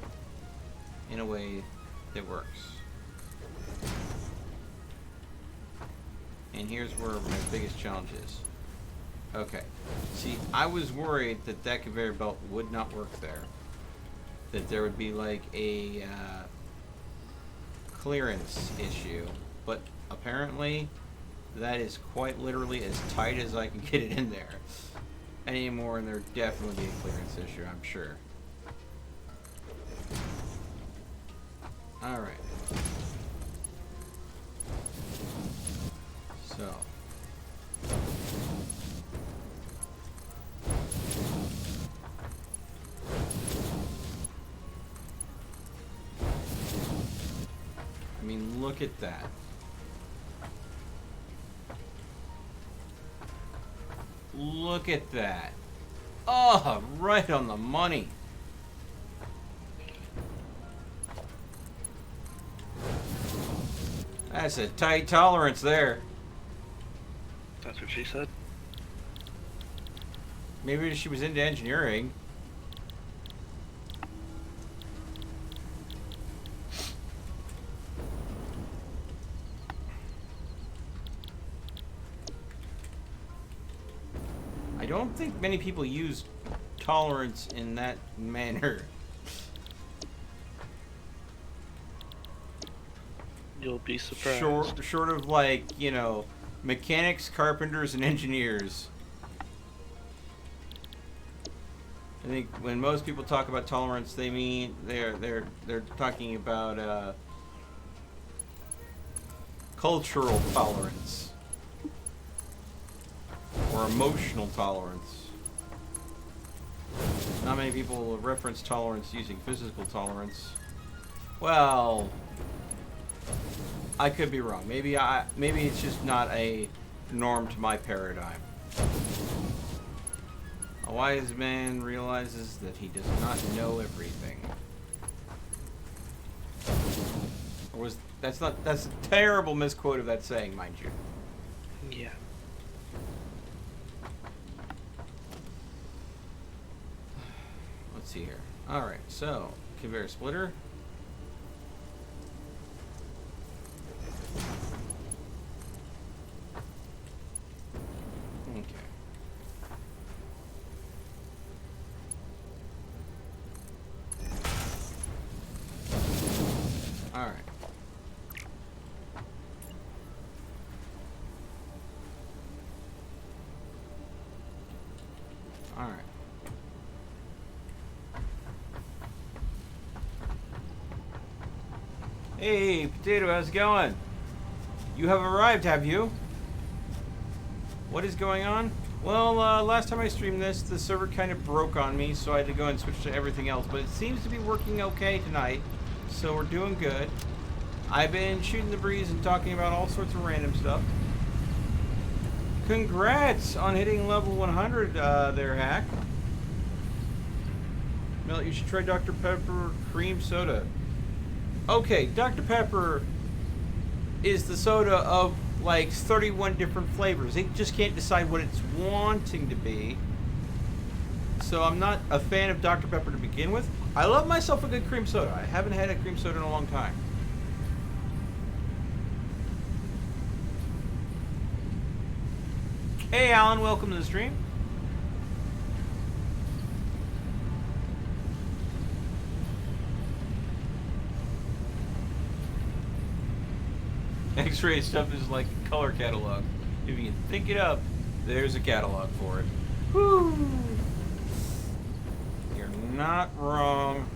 in a way that works. And here's where my biggest challenge is. Okay. See, I was worried that that conveyor belt would not work there. That there would be like a clearance issue. But apparently, that is quite literally as tight as I can get it in there. Anymore, and there'd definitely be a clearance issue, I'm sure. Alright. So Look at that. Look at that. Oh, right on the money. That's a tight tolerance there.
That's what she said.
Maybe she was into engineering. I don't think many people use tolerance in that manner.
You'll be surprised.
Short of like, you know, mechanics, carpenters, and engineers. I think when most people talk about tolerance, they mean they're talking about cultural tolerance or emotional tolerance. Not many people reference tolerance using physical tolerance. Well, I could be wrong. Maybe it's just not a norm to my paradigm. A wise man realizes that he does not know everything. Or that's a terrible misquote of that saying, mind you.
Yeah.
Let's see here. Alright, so conveyor splitter. Okay. Alright. Alright. Hey, Potato, how's it going? You have arrived, have you? What is going on? Well, last time I streamed this, the server kind of broke on me, so I had to go and switch to everything else. But it seems to be working okay tonight, so we're doing good. I've been shooting the breeze and talking about all sorts of random stuff. Congrats on hitting level 100 there, Hack. Mel, you should try Dr. Pepper cream soda. Okay, Dr. Pepper is the soda of like 31 different flavors. They just can't decide what it's wanting to be. So I'm not a fan of Dr. Pepper to begin with. I love myself a good cream soda. I haven't had a cream soda in a long time. Hey Alan, welcome to the stream. X-ray stuff is like a color catalog. If you can think it up, there's a catalog for it. Woo! You're not wrong.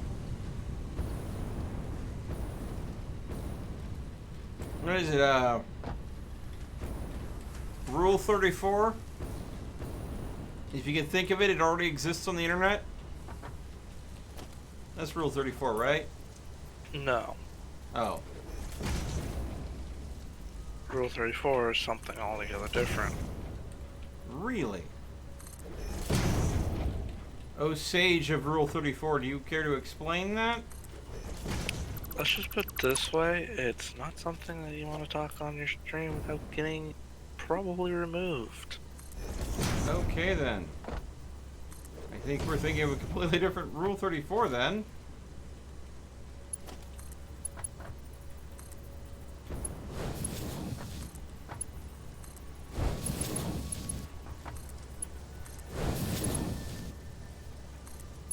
What is it, Rule 34? If you can think of it, it already exists on the internet. That's Rule 34, right?
No.
Oh.
Rule 34 is something altogether different.
Really? Oh, sage of Rule 34, do you care to explain that?
Let's just put it this way, it's not something that you want to talk on your stream without getting probably removed.
Okay then. I think we're thinking of a completely different Rule 34 then.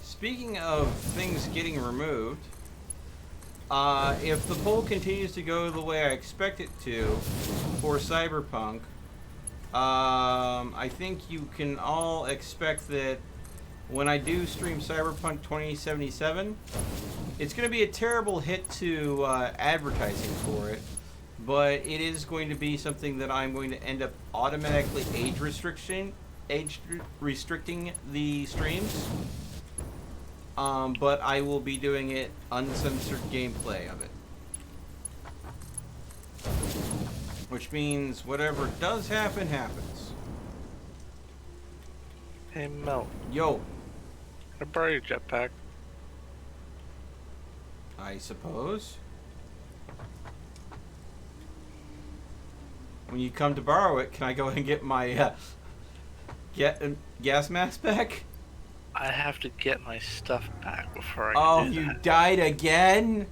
Speaking of things getting removed, if the poll continues to go the way I expect it to for Cyberpunk, I think you can all expect that when I do stream Cyberpunk 2077, it's going to be a terrible hit to advertising for it, but it is going to be something that I'm going to end up automatically age restricting the streams. But I will be doing it uncensored gameplay of it. Which means whatever does happen, happens.
Hey, Mel.
Yo.
I borrow your jetpack.
I suppose. When you come to borrow it, can I go ahead and get my gas mask back?
I have to get my stuff back before I
Oh,
can do
you
that.
died again?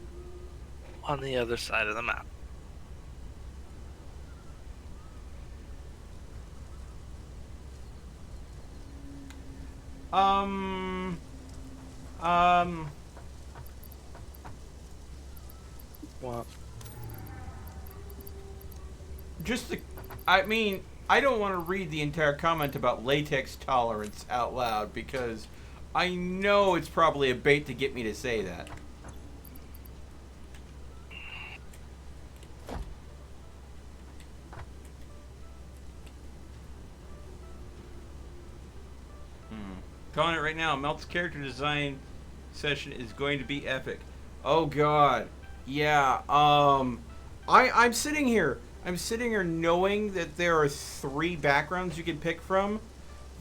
On the other side of the map. What?
Just the... I mean, I don't want to read the entire comment about latex tolerance out loud because I know it's probably a bait to get me to say that. Calling it right now. Melt's character design session is going to be epic. Oh God, yeah. I'm sitting here. I'm sitting here knowing that there are 3 backgrounds you can pick from: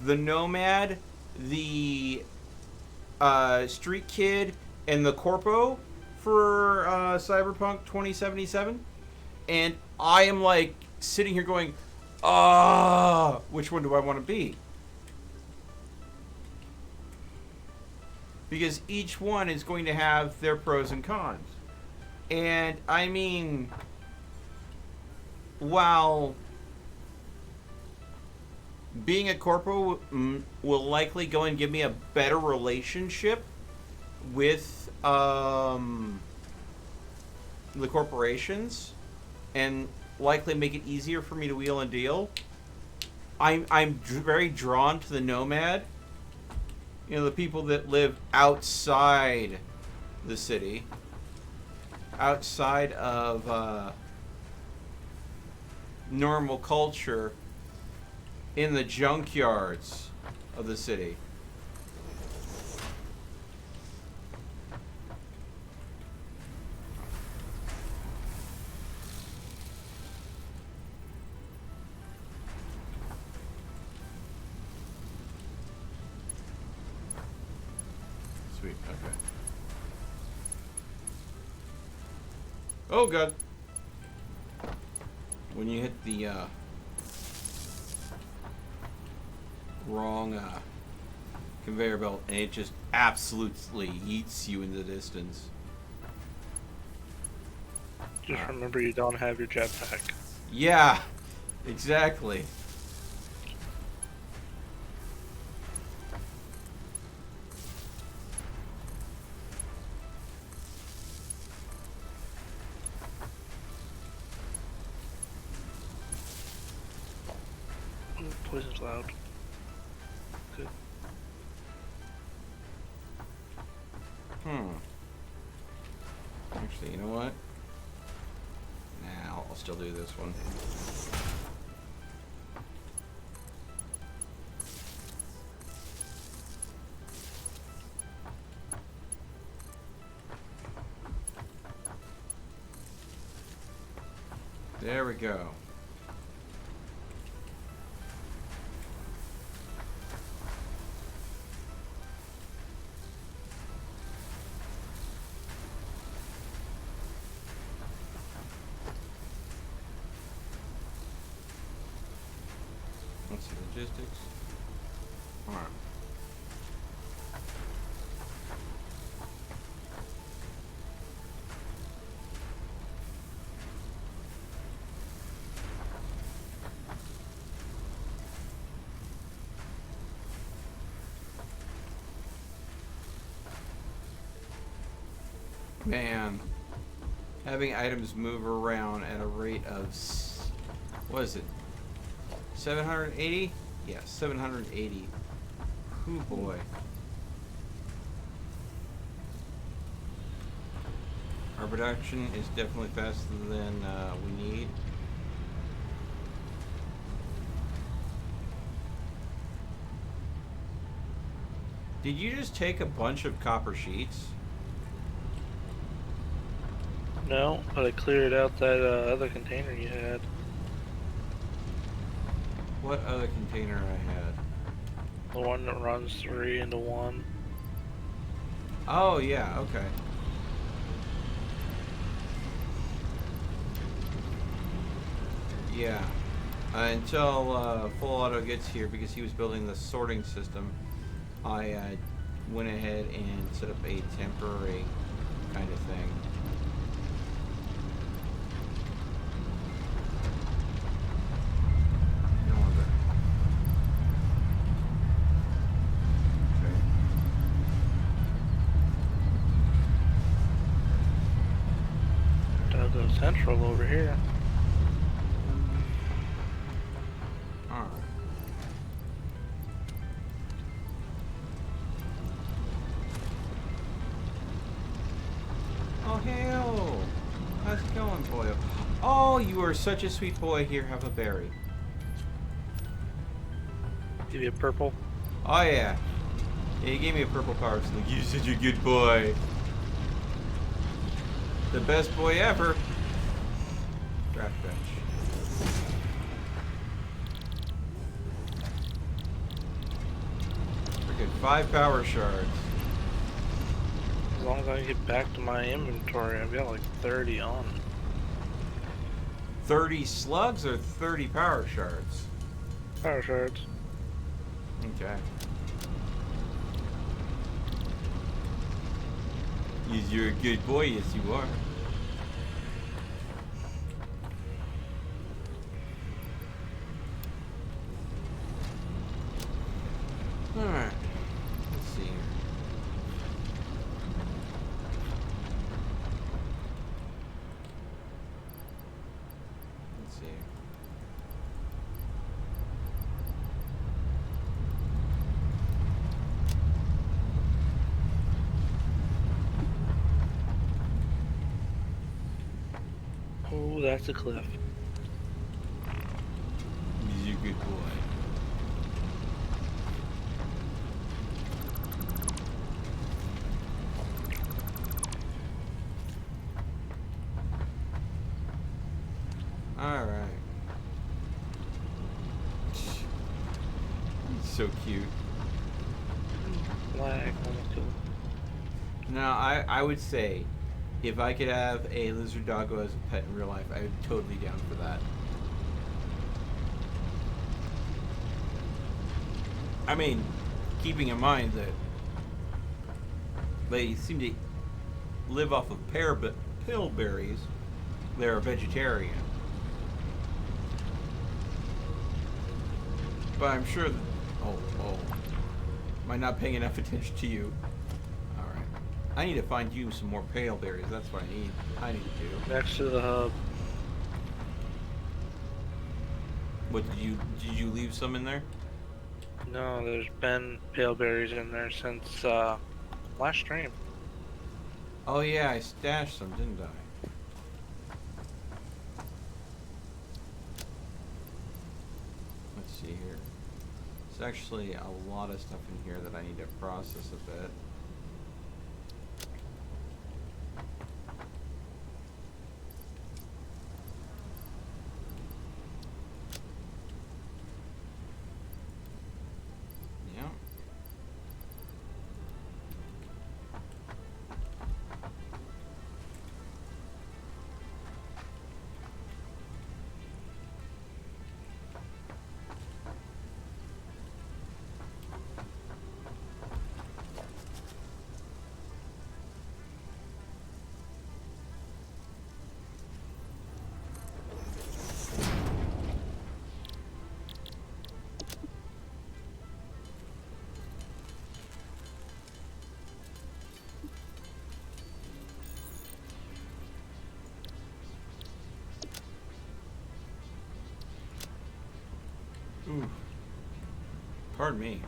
the Nomad, the Street Kid, and the Corpo for Cyberpunk 2077. And I am like sitting here going, which one do I want to be? Because each one is going to have their pros and cons. And, I mean, while being a corpo will likely go and give me a better relationship with the corporations and likely make it easier for me to wheel and deal, I'm very drawn to the Nomad. You know, the people that live outside the city, outside of normal culture, in the junkyards of the city. Sweet, okay. Oh God. When you hit the wrong conveyor belt and it just absolutely yeets you in the distance.
Just remember you don't have your jetpack.
Yeah, exactly.
Poison's loud. Good.
Actually, you know what? Nah, I'll still do this one. There we go. Let's see, logistics. Alright. Man, having items move around at a rate of, what is it, 780? Yeah, 780. Oh boy. Our production is definitely faster than we need. Did you just take a bunch of copper sheets?
No, but I cleared out that other container you had.
what other container I had?
The one that runs 3 into 1.
Oh, yeah, okay. Yeah. Until Full Auto gets here, because he was building the sorting system, I went ahead and set up a temporary kind of thing. No wonder. Okay.
I'll go central over here.
Alright. Oh, hell! How's it going, boy? Oh, you are such a sweet boy. Here, have a berry.
Give you a purple.
Oh, yeah. Yeah, he gave me a purple power slug. You're such a good boy. The best boy ever. Draft bench. Freaking 5 power shards.
As long as I can get back to my inventory, I've got like 30 on.
30 slugs or 30 power shards?
Power shards.
Okay. Yes, you're a good boy, yes you are. Alright. Let's see here. Let's see here.
Oh, that's a cliff.
He's a good boy. Alright. He's so cute.
Black, almost killed.
Now, I would say, if I could have a lizard doggo as a pet in real life, I would be totally down for that. I mean, keeping in mind that they seem to live off of pill berries, they're a vegetarian. But I'm sure that... Oh. Am I not paying enough attention to you? Alright. I need to find you some more pale berries. That's what I need to do.
Next to the hub.
What, did you leave some in there?
No, there's been pale berries in there since last stream.
Oh yeah, I stashed some, didn't I? Let's see here. There's actually a lot of stuff in here that I need to process a bit. Yeah. Ooh. Pardon me.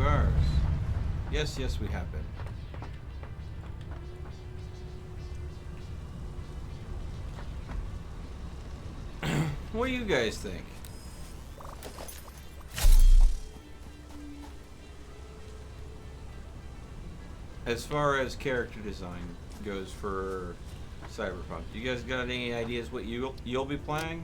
cars. Yes, yes, we have been. What do you guys think? As far as character design goes for Cyberpunk, do you guys got any ideas what you'll be playing?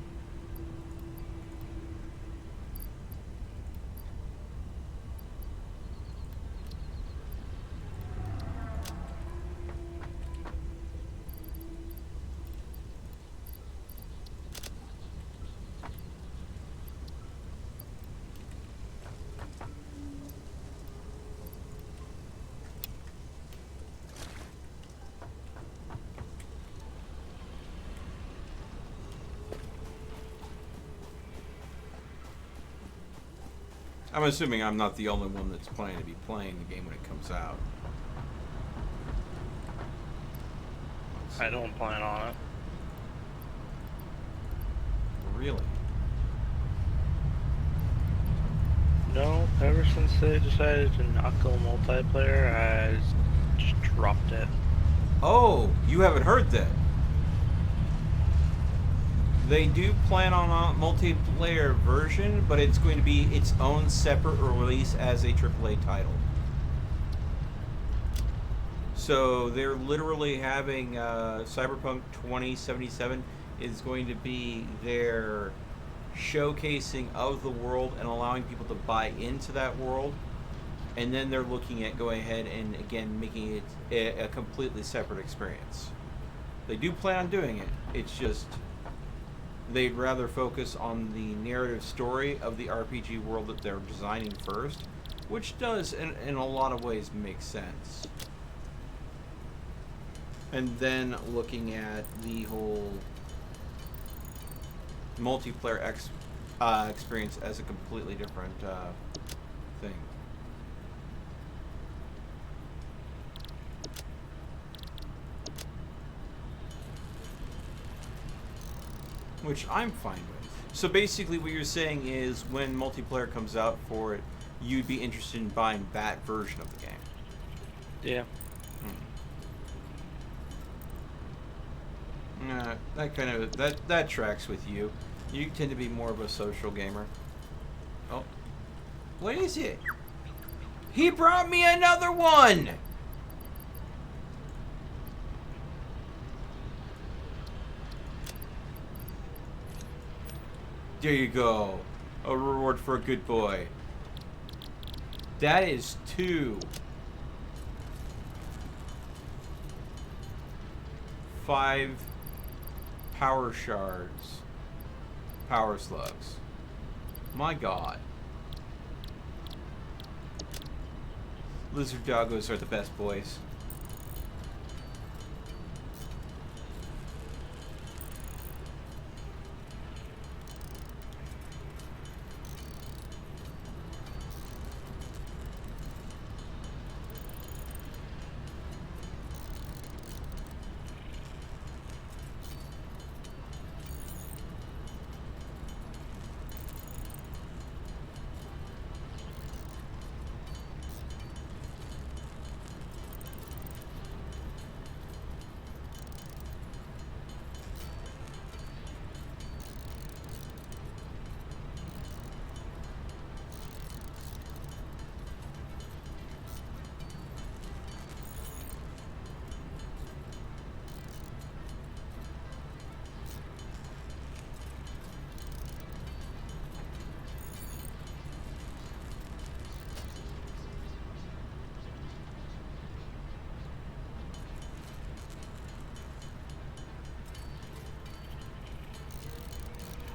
I'm assuming I'm not the only one that's planning to be playing the game when it comes out.
I don't plan on it.
Really?
No, ever since they decided to not go multiplayer, I just dropped it.
Oh, you haven't heard that. They do plan on a multiplayer version, but it's going to be its own separate release as a AAA title. So they're literally having Cyberpunk 2077 is going to be their showcasing of the world and allowing people to buy into that world. And then they're looking at going ahead and, again, making it a completely separate experience. They do plan on doing it. It's just they'd rather focus on the narrative story of the RPG world that they're designing first, which does, in a lot of ways, make sense. And then looking at the whole multiplayer experience as a completely different thing. Which I'm fine with. So basically what you're saying is when multiplayer comes out for it, you'd be interested in buying that version of the game.
Yeah.
That kind of that tracks with you. You tend to be more of a social gamer. Oh. What is it? He brought me another one! There you go. A reward for a good boy. That is 2. 5 power shards. Power slugs. My god. Lizard doggos are the best boys.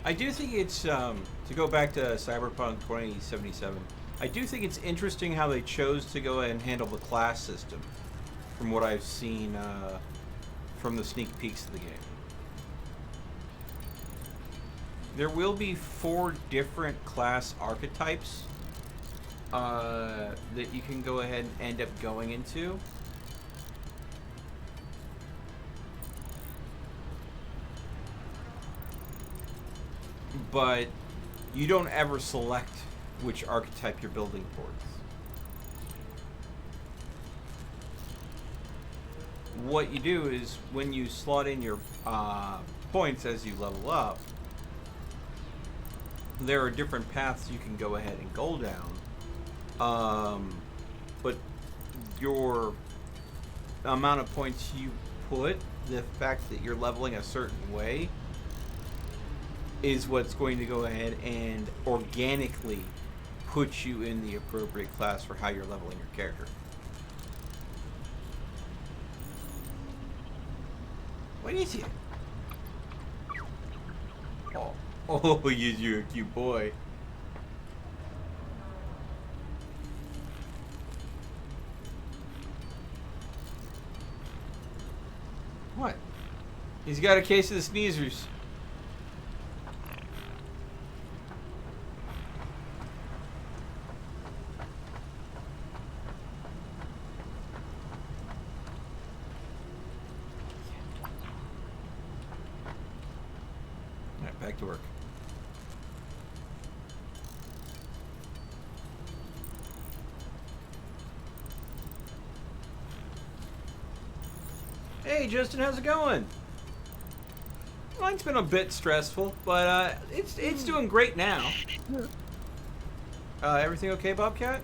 I do think it's, to go back to Cyberpunk 2077, I do think it's interesting how they chose to go ahead and handle the class system, from what I've seen from the sneak peeks of the game. There will be 4 different class archetypes that you can go ahead and end up going into. But you don't ever select which archetype you're building towards. what you do is when you slot in your points as you level up, there are different paths you can go ahead and go down. But your amount of points you put, the fact that you're leveling a certain way, is what's going to go ahead and organically put you in the appropriate class for how you're leveling your character. What is it? Oh, you're a cute boy. What? He's got a case of the sneezers. Alright, back to work. Hey Justin, how's it going? Mine's been a bit stressful, but it's doing great now. Everything okay, Bobcat?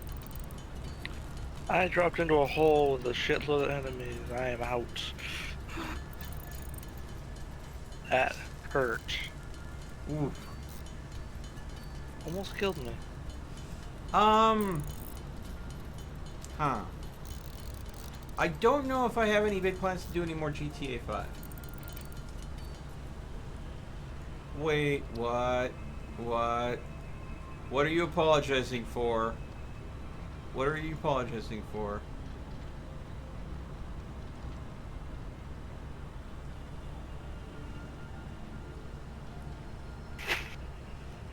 I dropped into a hole with a shitload of enemies. I am out. That hurt.
Oof.
Almost killed me.
Huh. I don't know if I have any big plans to do any more GTA 5. Wait, what? What? What are you apologizing for? What are you apologizing for?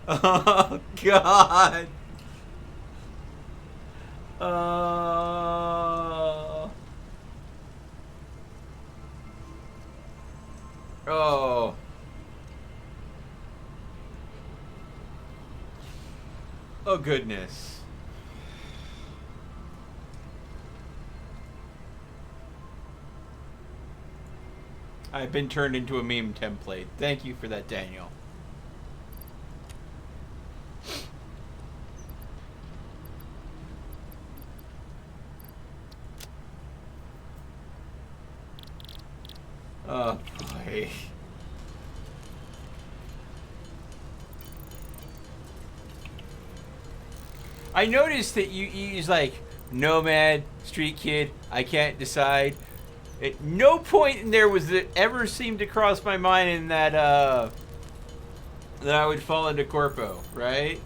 Oh, God! Oh. Oh, goodness. I've been turned into a meme template. Thank you for that, Daniel. Oh, boy. I noticed that you use like nomad, street kid, I can't decide. At no point in there was it ever seemed to cross my mind in that that I would fall into corpo, right?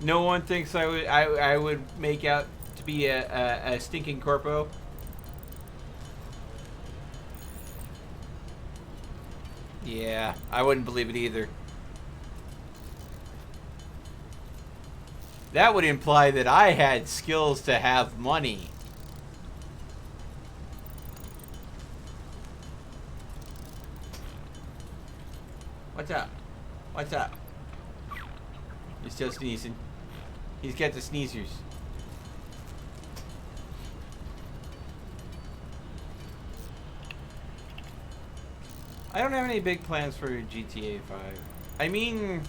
No one thinks I would make out to be a stinking corpo. Yeah, I wouldn't believe it either. That would imply that I had skills to have money. What's up? What's up? He's still sneezing. He's got the sneezers. I don't have any big plans for GTA 5. I mean,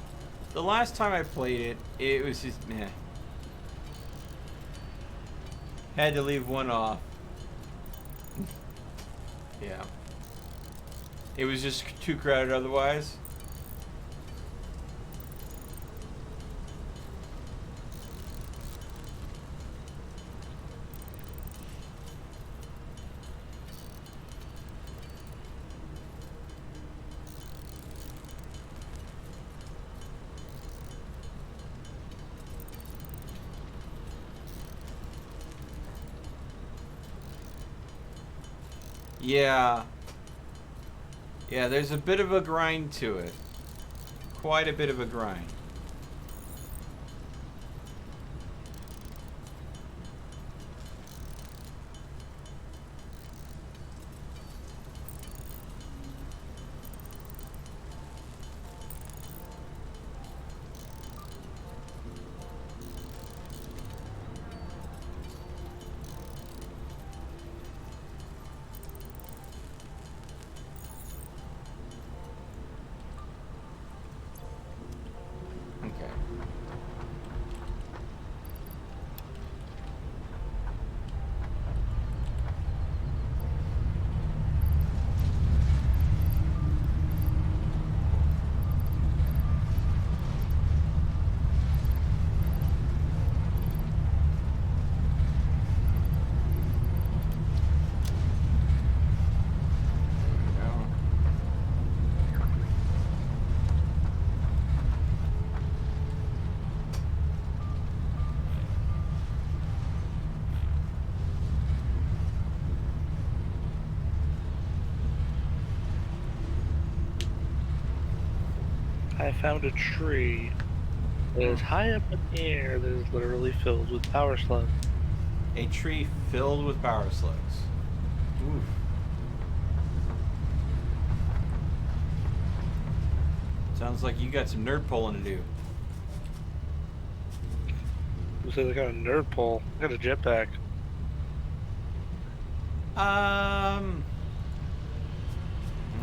the last time I played it, it was just meh. Had to leave one off. Yeah. It was just too crowded otherwise. Yeah. Yeah, there's a bit of a grind to it. Quite a bit of a grind.
I found a tree that is high up in the air that is literally filled with power slugs.
A tree filled with power slugs. Oof. Sounds like you got some nerd pulling to do.
You said I got a nerd pole. I got a jetpack.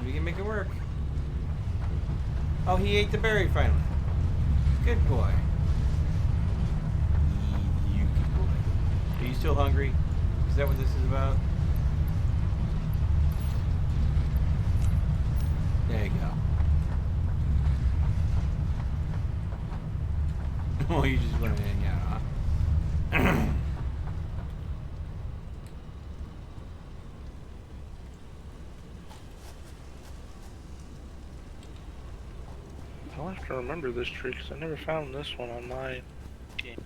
We can make it work. Oh, he ate the berry finally. Good boy. You good boy. Are you still hungry? Is that what this is about? There you go. Oh, you just want to hang out, huh?
I'll have to remember this tree because I never found this one on my game.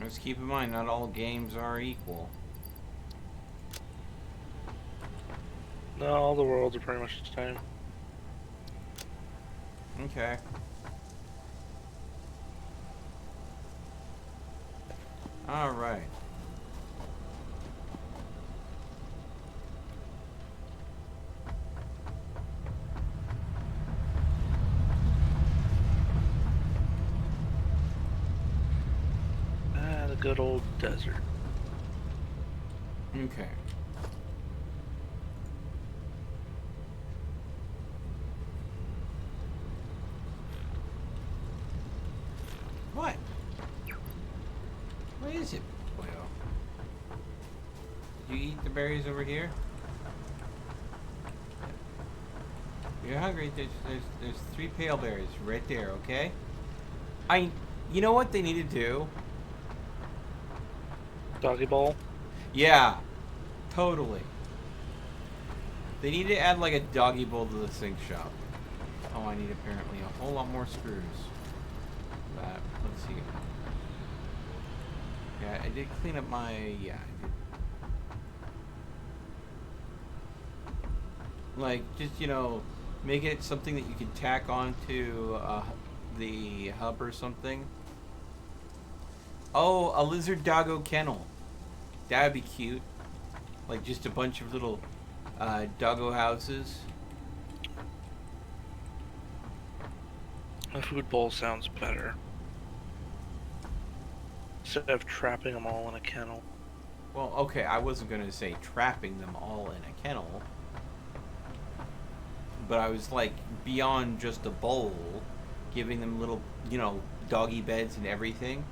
Let's keep in mind, not all games are equal.
No, all the worlds are pretty much the same.
Okay. All right.
Ah, the good old desert.
Okay. What? What is it, boyo? You eat the berries over here? You're hungry. There's 3 pale berries right there. Okay. You know what they need to do?
Doggy bowl?
Yeah, totally. They need to add like a doggy bowl to the sink shop. Oh, I need apparently a whole lot more screws. Let's see. Yeah, I did clean up my. Yeah, I did. Like, just, make it something that you can tack onto the hub or something. Oh, a lizard doggo kennel. That would be cute. Like, just a bunch of little doggo houses.
A food bowl sounds better. Instead of trapping them all in a kennel.
Well, okay, I wasn't going to say trapping them all in a kennel. But I was like, beyond just a bowl, giving them little, doggy beds and everything.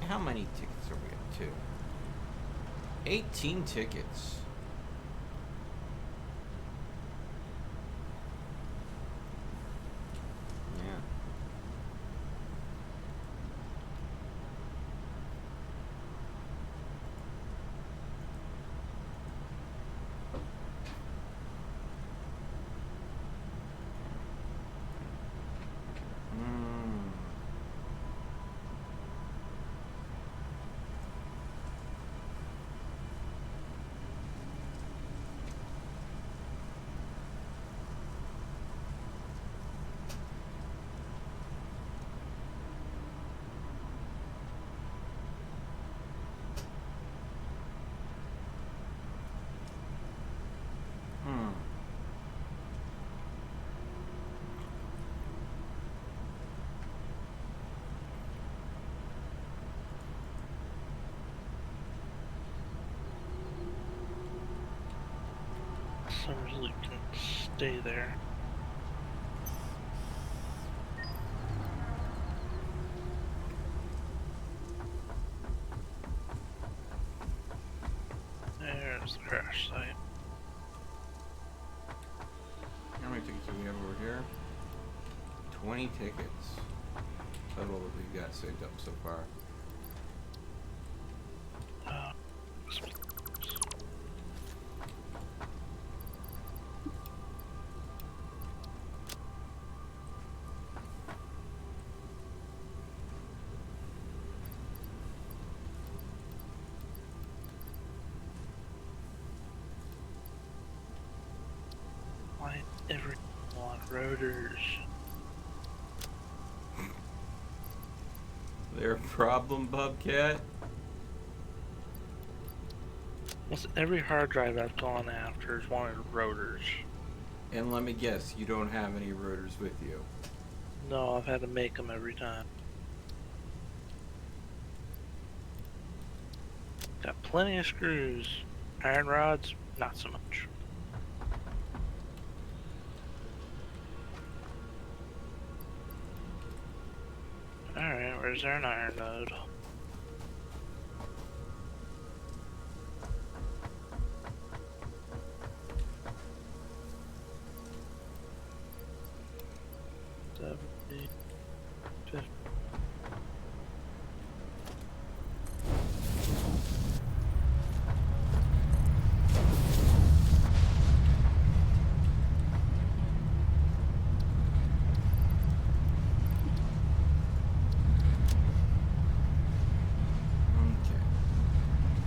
How many tickets are we up to? 18 tickets. Yeah.
So really can stay there. There's the crash site.
How many tickets do we have over here? 20 tickets total that we've got saved up so far.
Why everyone want rotors?
Their problem, Bobcat?
Almost every hard drive I've gone after has wanted rotors.
And let me guess, you don't have any rotors with you.
No, I've had to make them every time. Got plenty of screws. Iron rods, not so much. Alright, where's there an iron node? $70, $50.
Okay.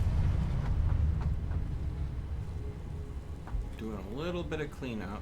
Doing a little bit of cleanup.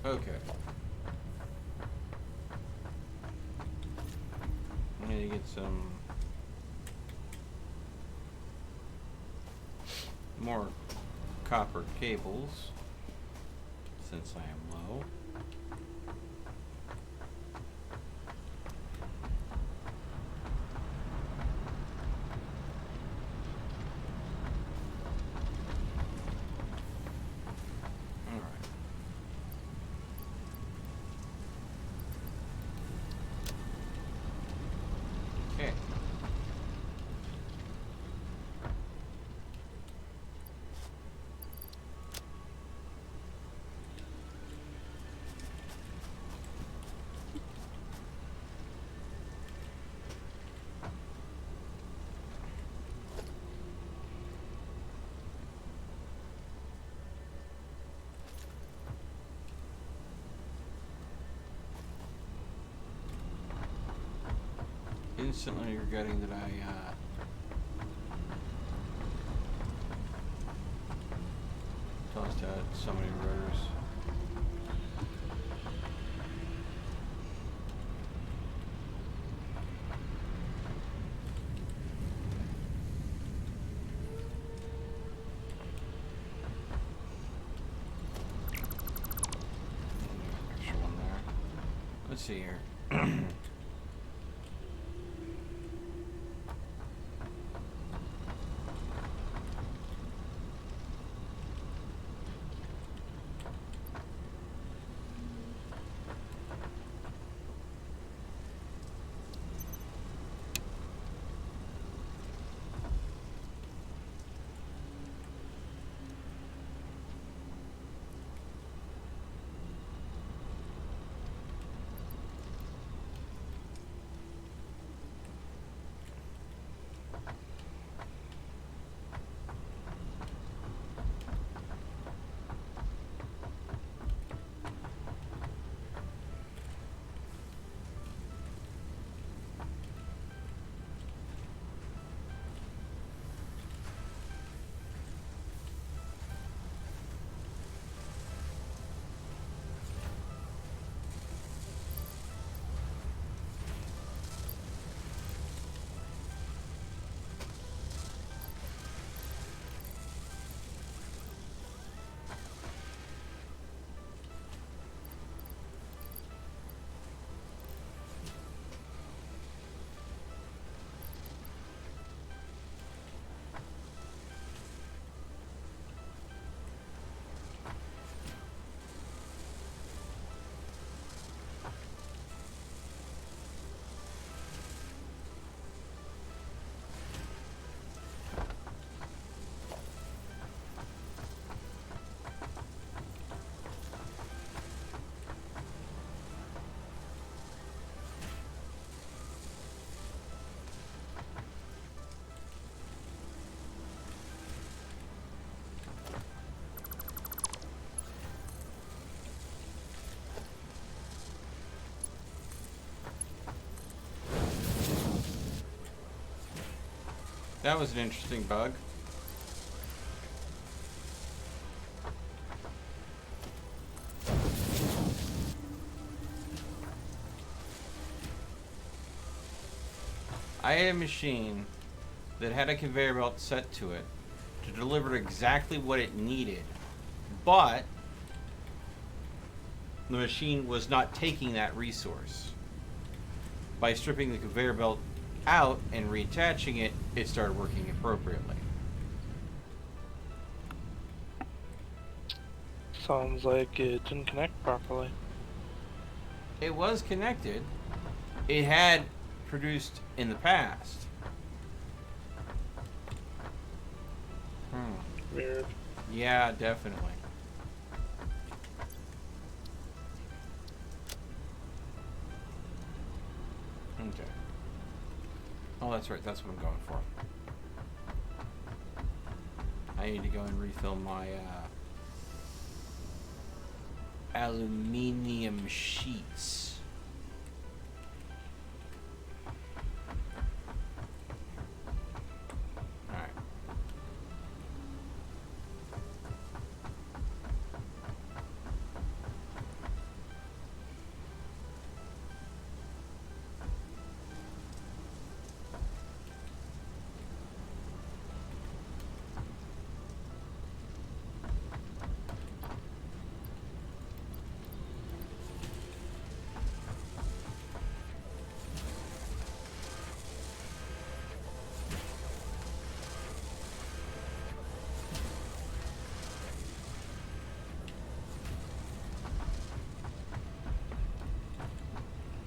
Okay. I need to get some more copper cables since I am low. Instantly regretting that I tossed out so many rotors. Extra one there. Let's see here. That was an interesting bug. I had a machine that had a conveyor belt set to it to deliver exactly what it needed, but the machine was not taking that resource. By stripping the conveyor belt out and reattaching it, it started working appropriately.
Sounds like it didn't connect properly.
It was connected. It had produced in the past.
Weird.
Yeah, definitely. Okay. Oh, that's right. That's what I'm going for. I need to go and refill my aluminium sheets. Alright.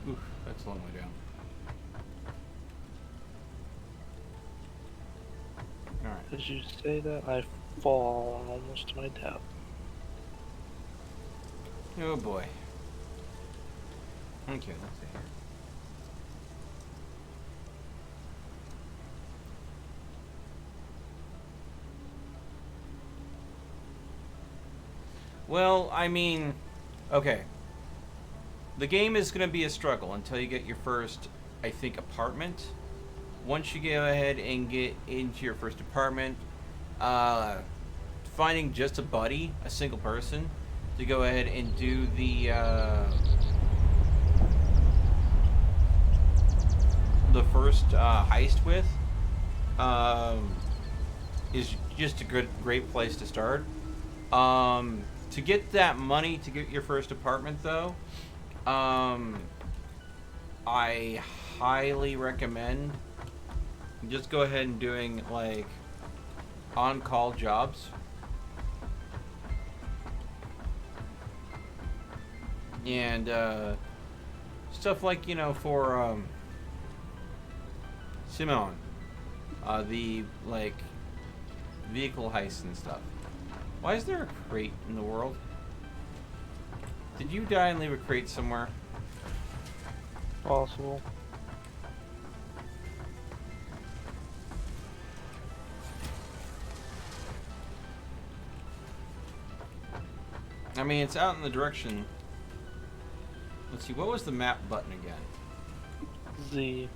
Oof, that's a long way down. Alright.
As you say that, I fall almost to my death.
Oh boy. Okay, let's see here. Well, I mean, okay. The game is going to be a struggle until you get your first, I think, apartment. Once you go ahead and get into your first apartment, finding just a buddy, a single person, to go ahead and do the first heist with, is just a great place to start. To get that money to get your first apartment, though, I highly recommend just go ahead and doing like on-call jobs. And stuff like, you know, for Simone, the like vehicle heists and stuff. Why is there a crate in the world? Did you die and leave a crate somewhere?
Possible.
I mean, it's out in the direction. Let's see, what was the map button again?
Z.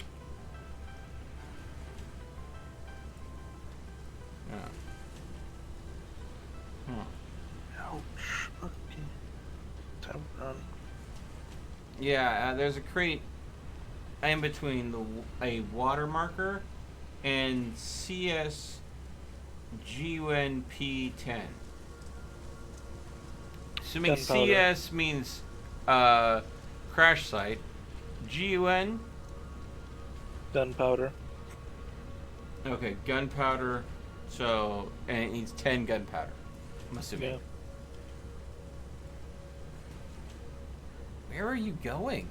Yeah.
Ouch. Okay. Time run.
Yeah, there's a crate in between a water marker and CSGUNP10. Assuming
Gunpowder.
CS means crash site, GUN.
Gunpowder.
Okay, gunpowder. So, and it needs 10 gunpowder. I'm assuming.
Yeah.
Where are you going?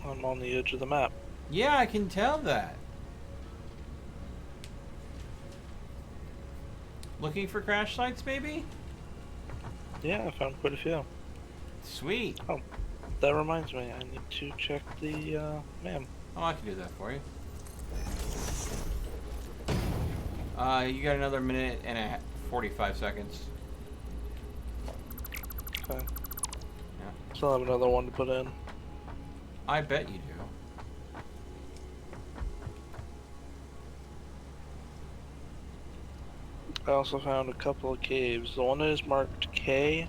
I'm on the edge of the map.
Yeah, I can tell that. Looking for crash sites, maybe?
Yeah, I found quite a few.
Sweet.
Oh, that reminds me, I need to check the map.
Oh, I can do that for you. You got another minute and 45 seconds.
Okay.
Yeah.
Still have another one to put in.
I bet you do.
I also found a couple of caves. The one that is marked K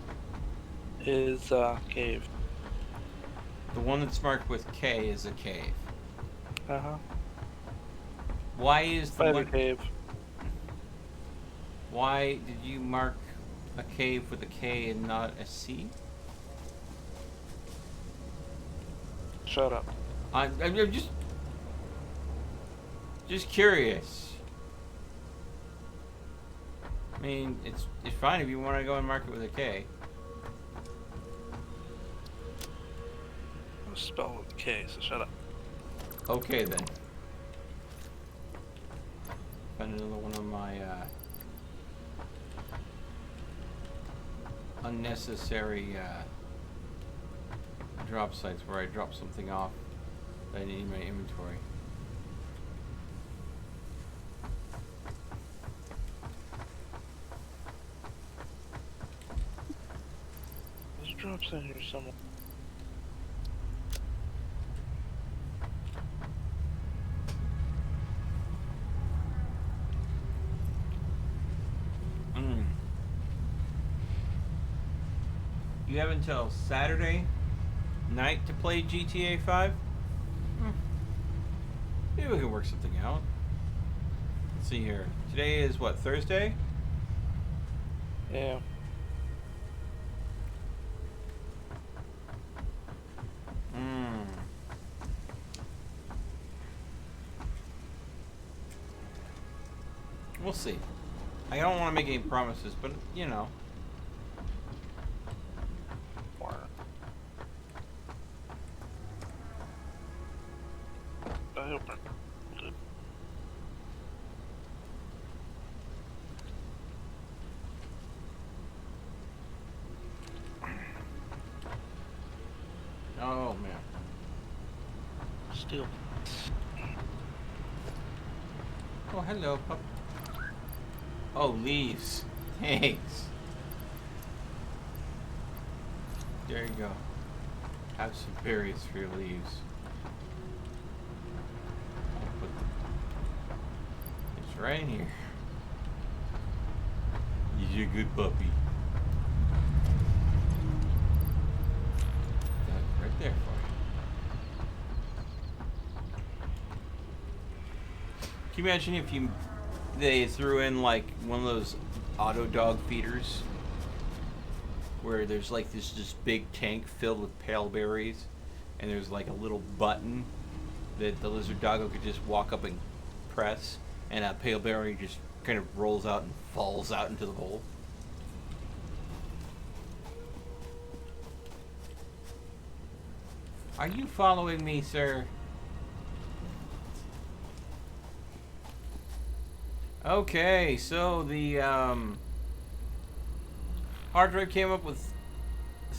is cave.
The one that's marked with K is a cave.
Uh-huh.
Why is the
Spider
one...
cave.
Why did you mark a cave with a K and not a C?
Shut up.
I'm just curious. I mean, it's fine if you want to go and mark it with a K.
It's spelled with a K, so shut up.
Okay then. Found another one of my unnecessary drop sites where I drop something off that I need in my inventory.
There's drops in here somewhere.
You have until Saturday night to play GTA 5? Maybe we can work something out. Let's see here. Today is what, Thursday?
Yeah.
We'll see. I don't want to make any promises, but you know.
I hope I did.
Oh man.
Still.
Oh, hello, pup. Oh, leaves. Thanks. There you go. Have some berries for your leaves. I'll put them. It's right in here. You're a good puppy. Got it right there for you. Can you imagine if they threw in like one of those auto dog feeders where there's like this big tank filled with pale berries and there's like a little button that the lizard doggo could just walk up and press and a pale berry just kind of rolls out and falls out into the bowl. Are you following me, sir? Okay, so the hard drive came up with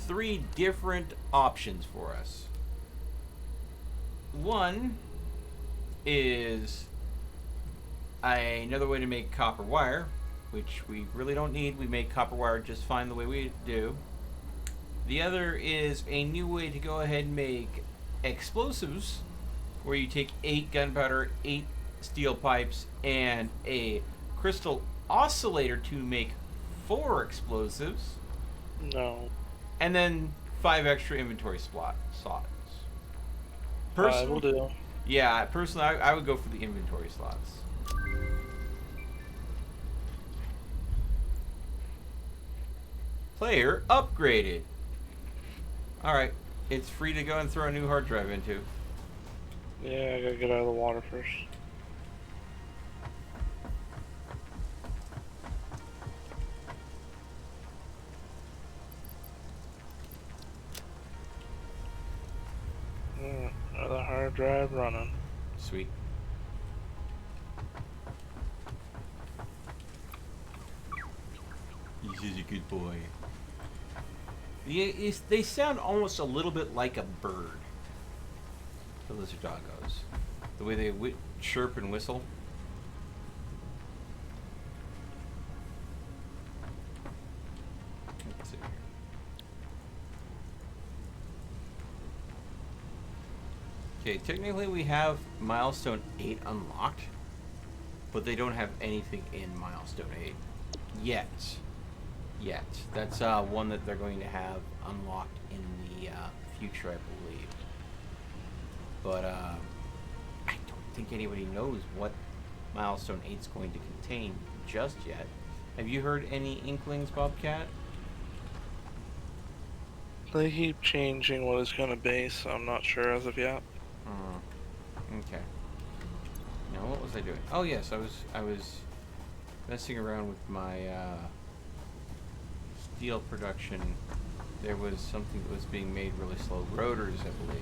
3 different options for us. One is another way to make copper wire, which we really don't need. We make copper wire just fine the way we do. The other is a new way to go ahead and make explosives, where you take 8 gunpowder, 8 steel pipes, and a crystal oscillator to make 4 explosives.
No.
And then 5 extra inventory slots.
I will do.
Yeah, personally, I would go for the inventory slots. Player upgraded. Alright, it's free to go and throw a new hard drive into.
Yeah, I gotta get out of the water first. Another hard drive running.
Sweet. He's a good boy. They sound almost a little bit like a bird. The lizard doggos. The way they chirp and whistle. Let's see here. Okay, technically we have milestone 8 unlocked, but they don't have anything in milestone 8. Yet. Yet. That's one that they're going to have unlocked in the future, I believe. But I don't think anybody knows what Milestone 8 is going to contain just yet. Have you heard any inklings, Bobcat?
They keep changing what it's going to be, so I'm not sure as of yet.
Okay. Now, what was I doing? Oh yes, I was messing around with my steel production. There was something that was being made really slow. Rotors, I believe.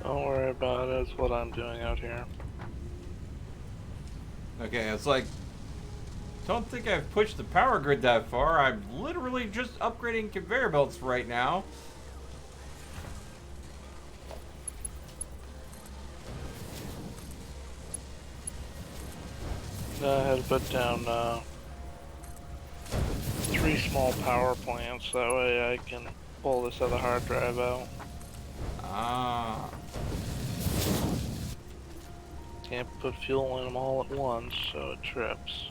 Don't worry about it, it's what I'm doing out here.
Okay, it's like, don't think I've pushed the power grid that far. I'm literally just upgrading conveyor belts right now.
I had to put down 3 small power plants, that way I can pull this other hard drive out.
Ah.
Can't put fuel in them all at once, so it trips.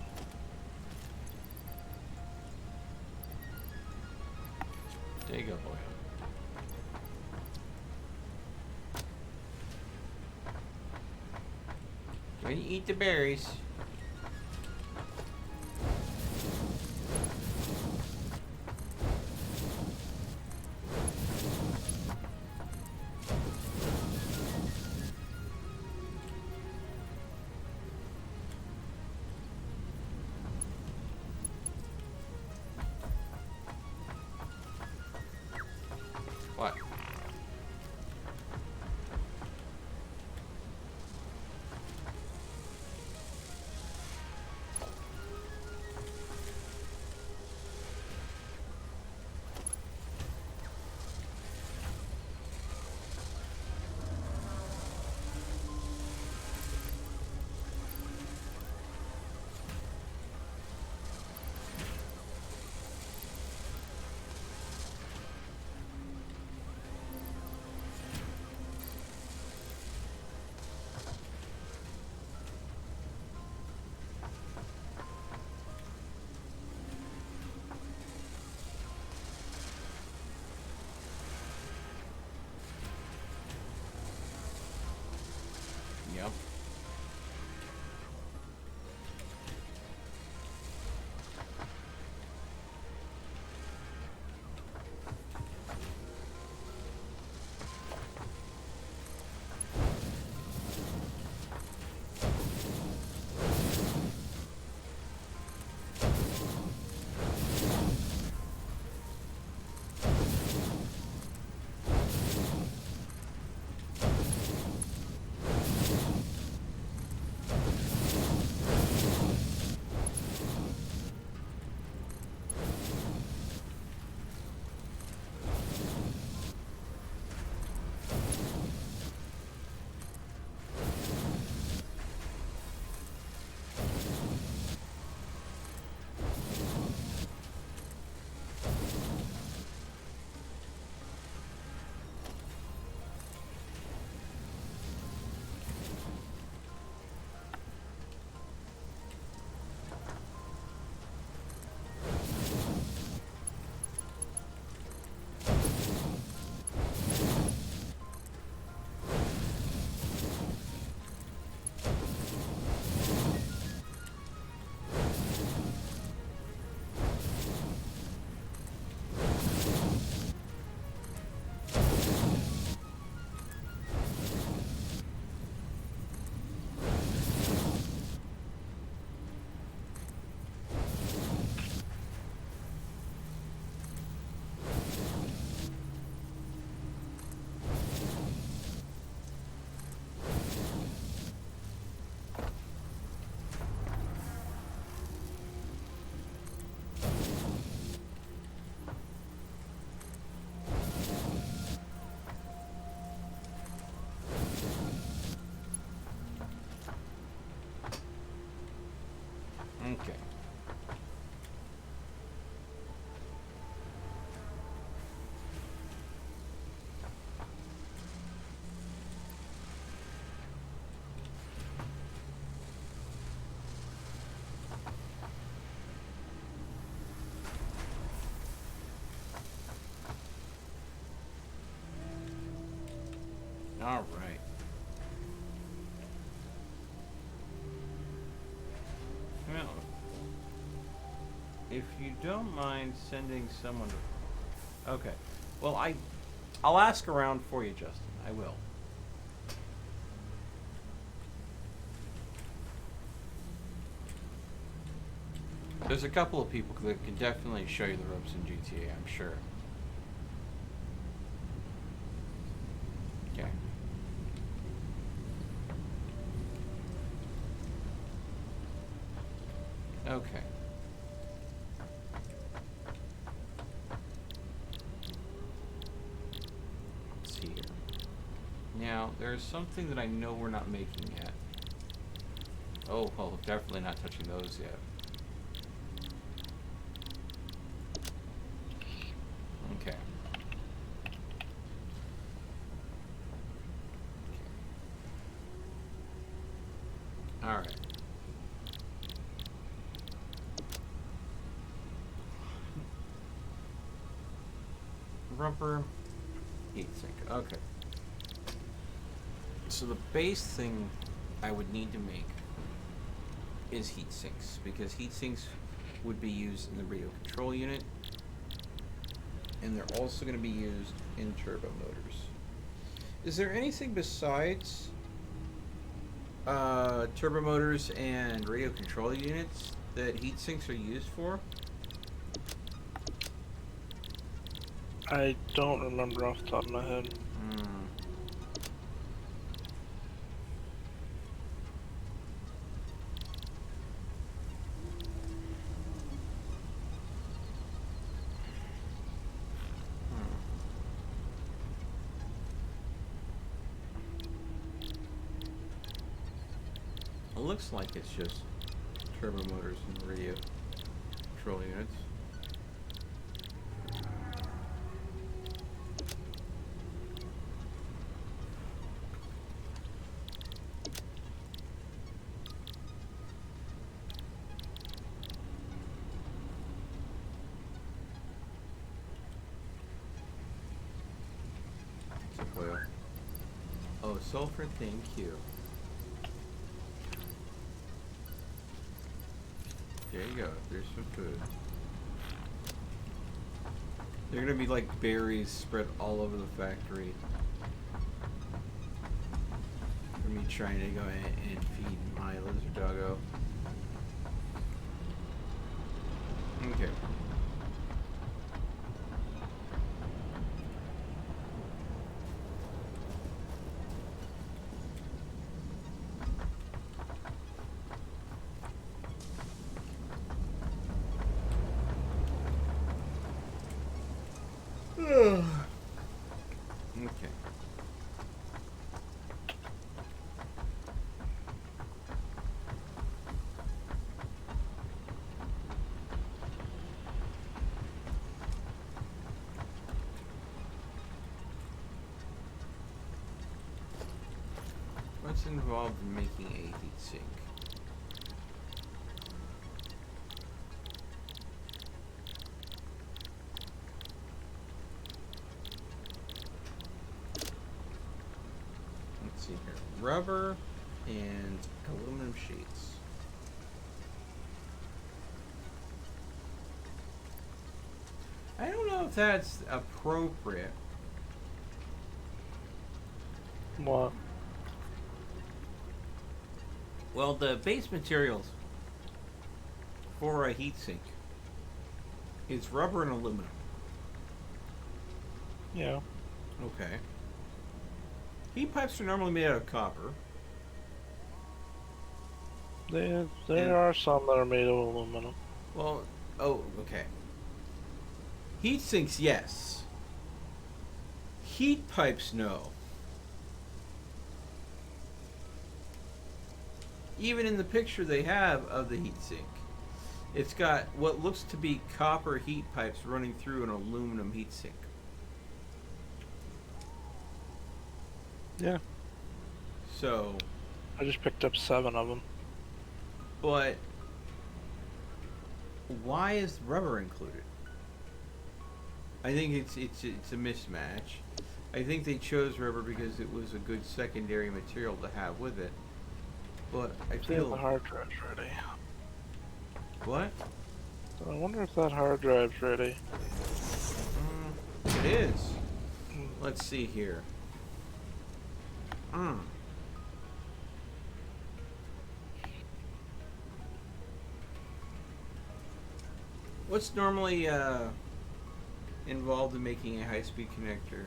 There you go, boy. When you eat the berries. What? Yep. All right. Well, if you don't mind sending someone to... Okay. Well, I'll ask around for you, Justin. I will. There's a couple of people that can definitely show you the ropes in GTA, I'm sure. Okay. Okay. Let's see here. Now, there's something that I know we're not making yet. Oh, well, definitely not touching those yet. Okay. All right. Rubber heatsink. Okay. So the base thing I would need to make is heat sinks, because heat sinks would be used in the radio control unit, and they're also going to be used in turbo motors. Is there anything besides turbo motors and radio control units that heat sinks are used for?
I don't remember off the top of my head.
It looks like it's just turbo motors and radio control units. Oil. Oh, sulfur, thank you. There you go. There's some food. They're gonna be like berries spread all over the factory. For me trying to go and feed my lizard doggo. Okay. Okay. What's involved in making a heat sink? Let's see here. Rubber and aluminum sheets. I don't know if that's appropriate.
What?
Well, the base materials for a heatsink is rubber and aluminum.
Yeah.
Okay. Heat pipes are normally made out of copper.
There are some that are made of aluminum.
Well, oh, okay. Heat sinks, yes. Heat pipes, no. Even in the picture they have of the heat sink, it's got what looks to be copper heat pipes running through an aluminum heat sink.
Yeah.
So,
I just picked up 7 of them.
but why is rubber included? I think it's a mismatch. I think they chose rubber because it was a good secondary material to have with it. But I
See if
feel
the hard drive's ready.
what?
So I wonder if that hard drive's ready.
It is. Let's see here. What's normally involved in making a high-speed connector?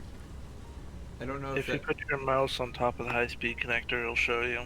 I don't know if
If you put your mouse on top of the high-speed connector, it'll show you.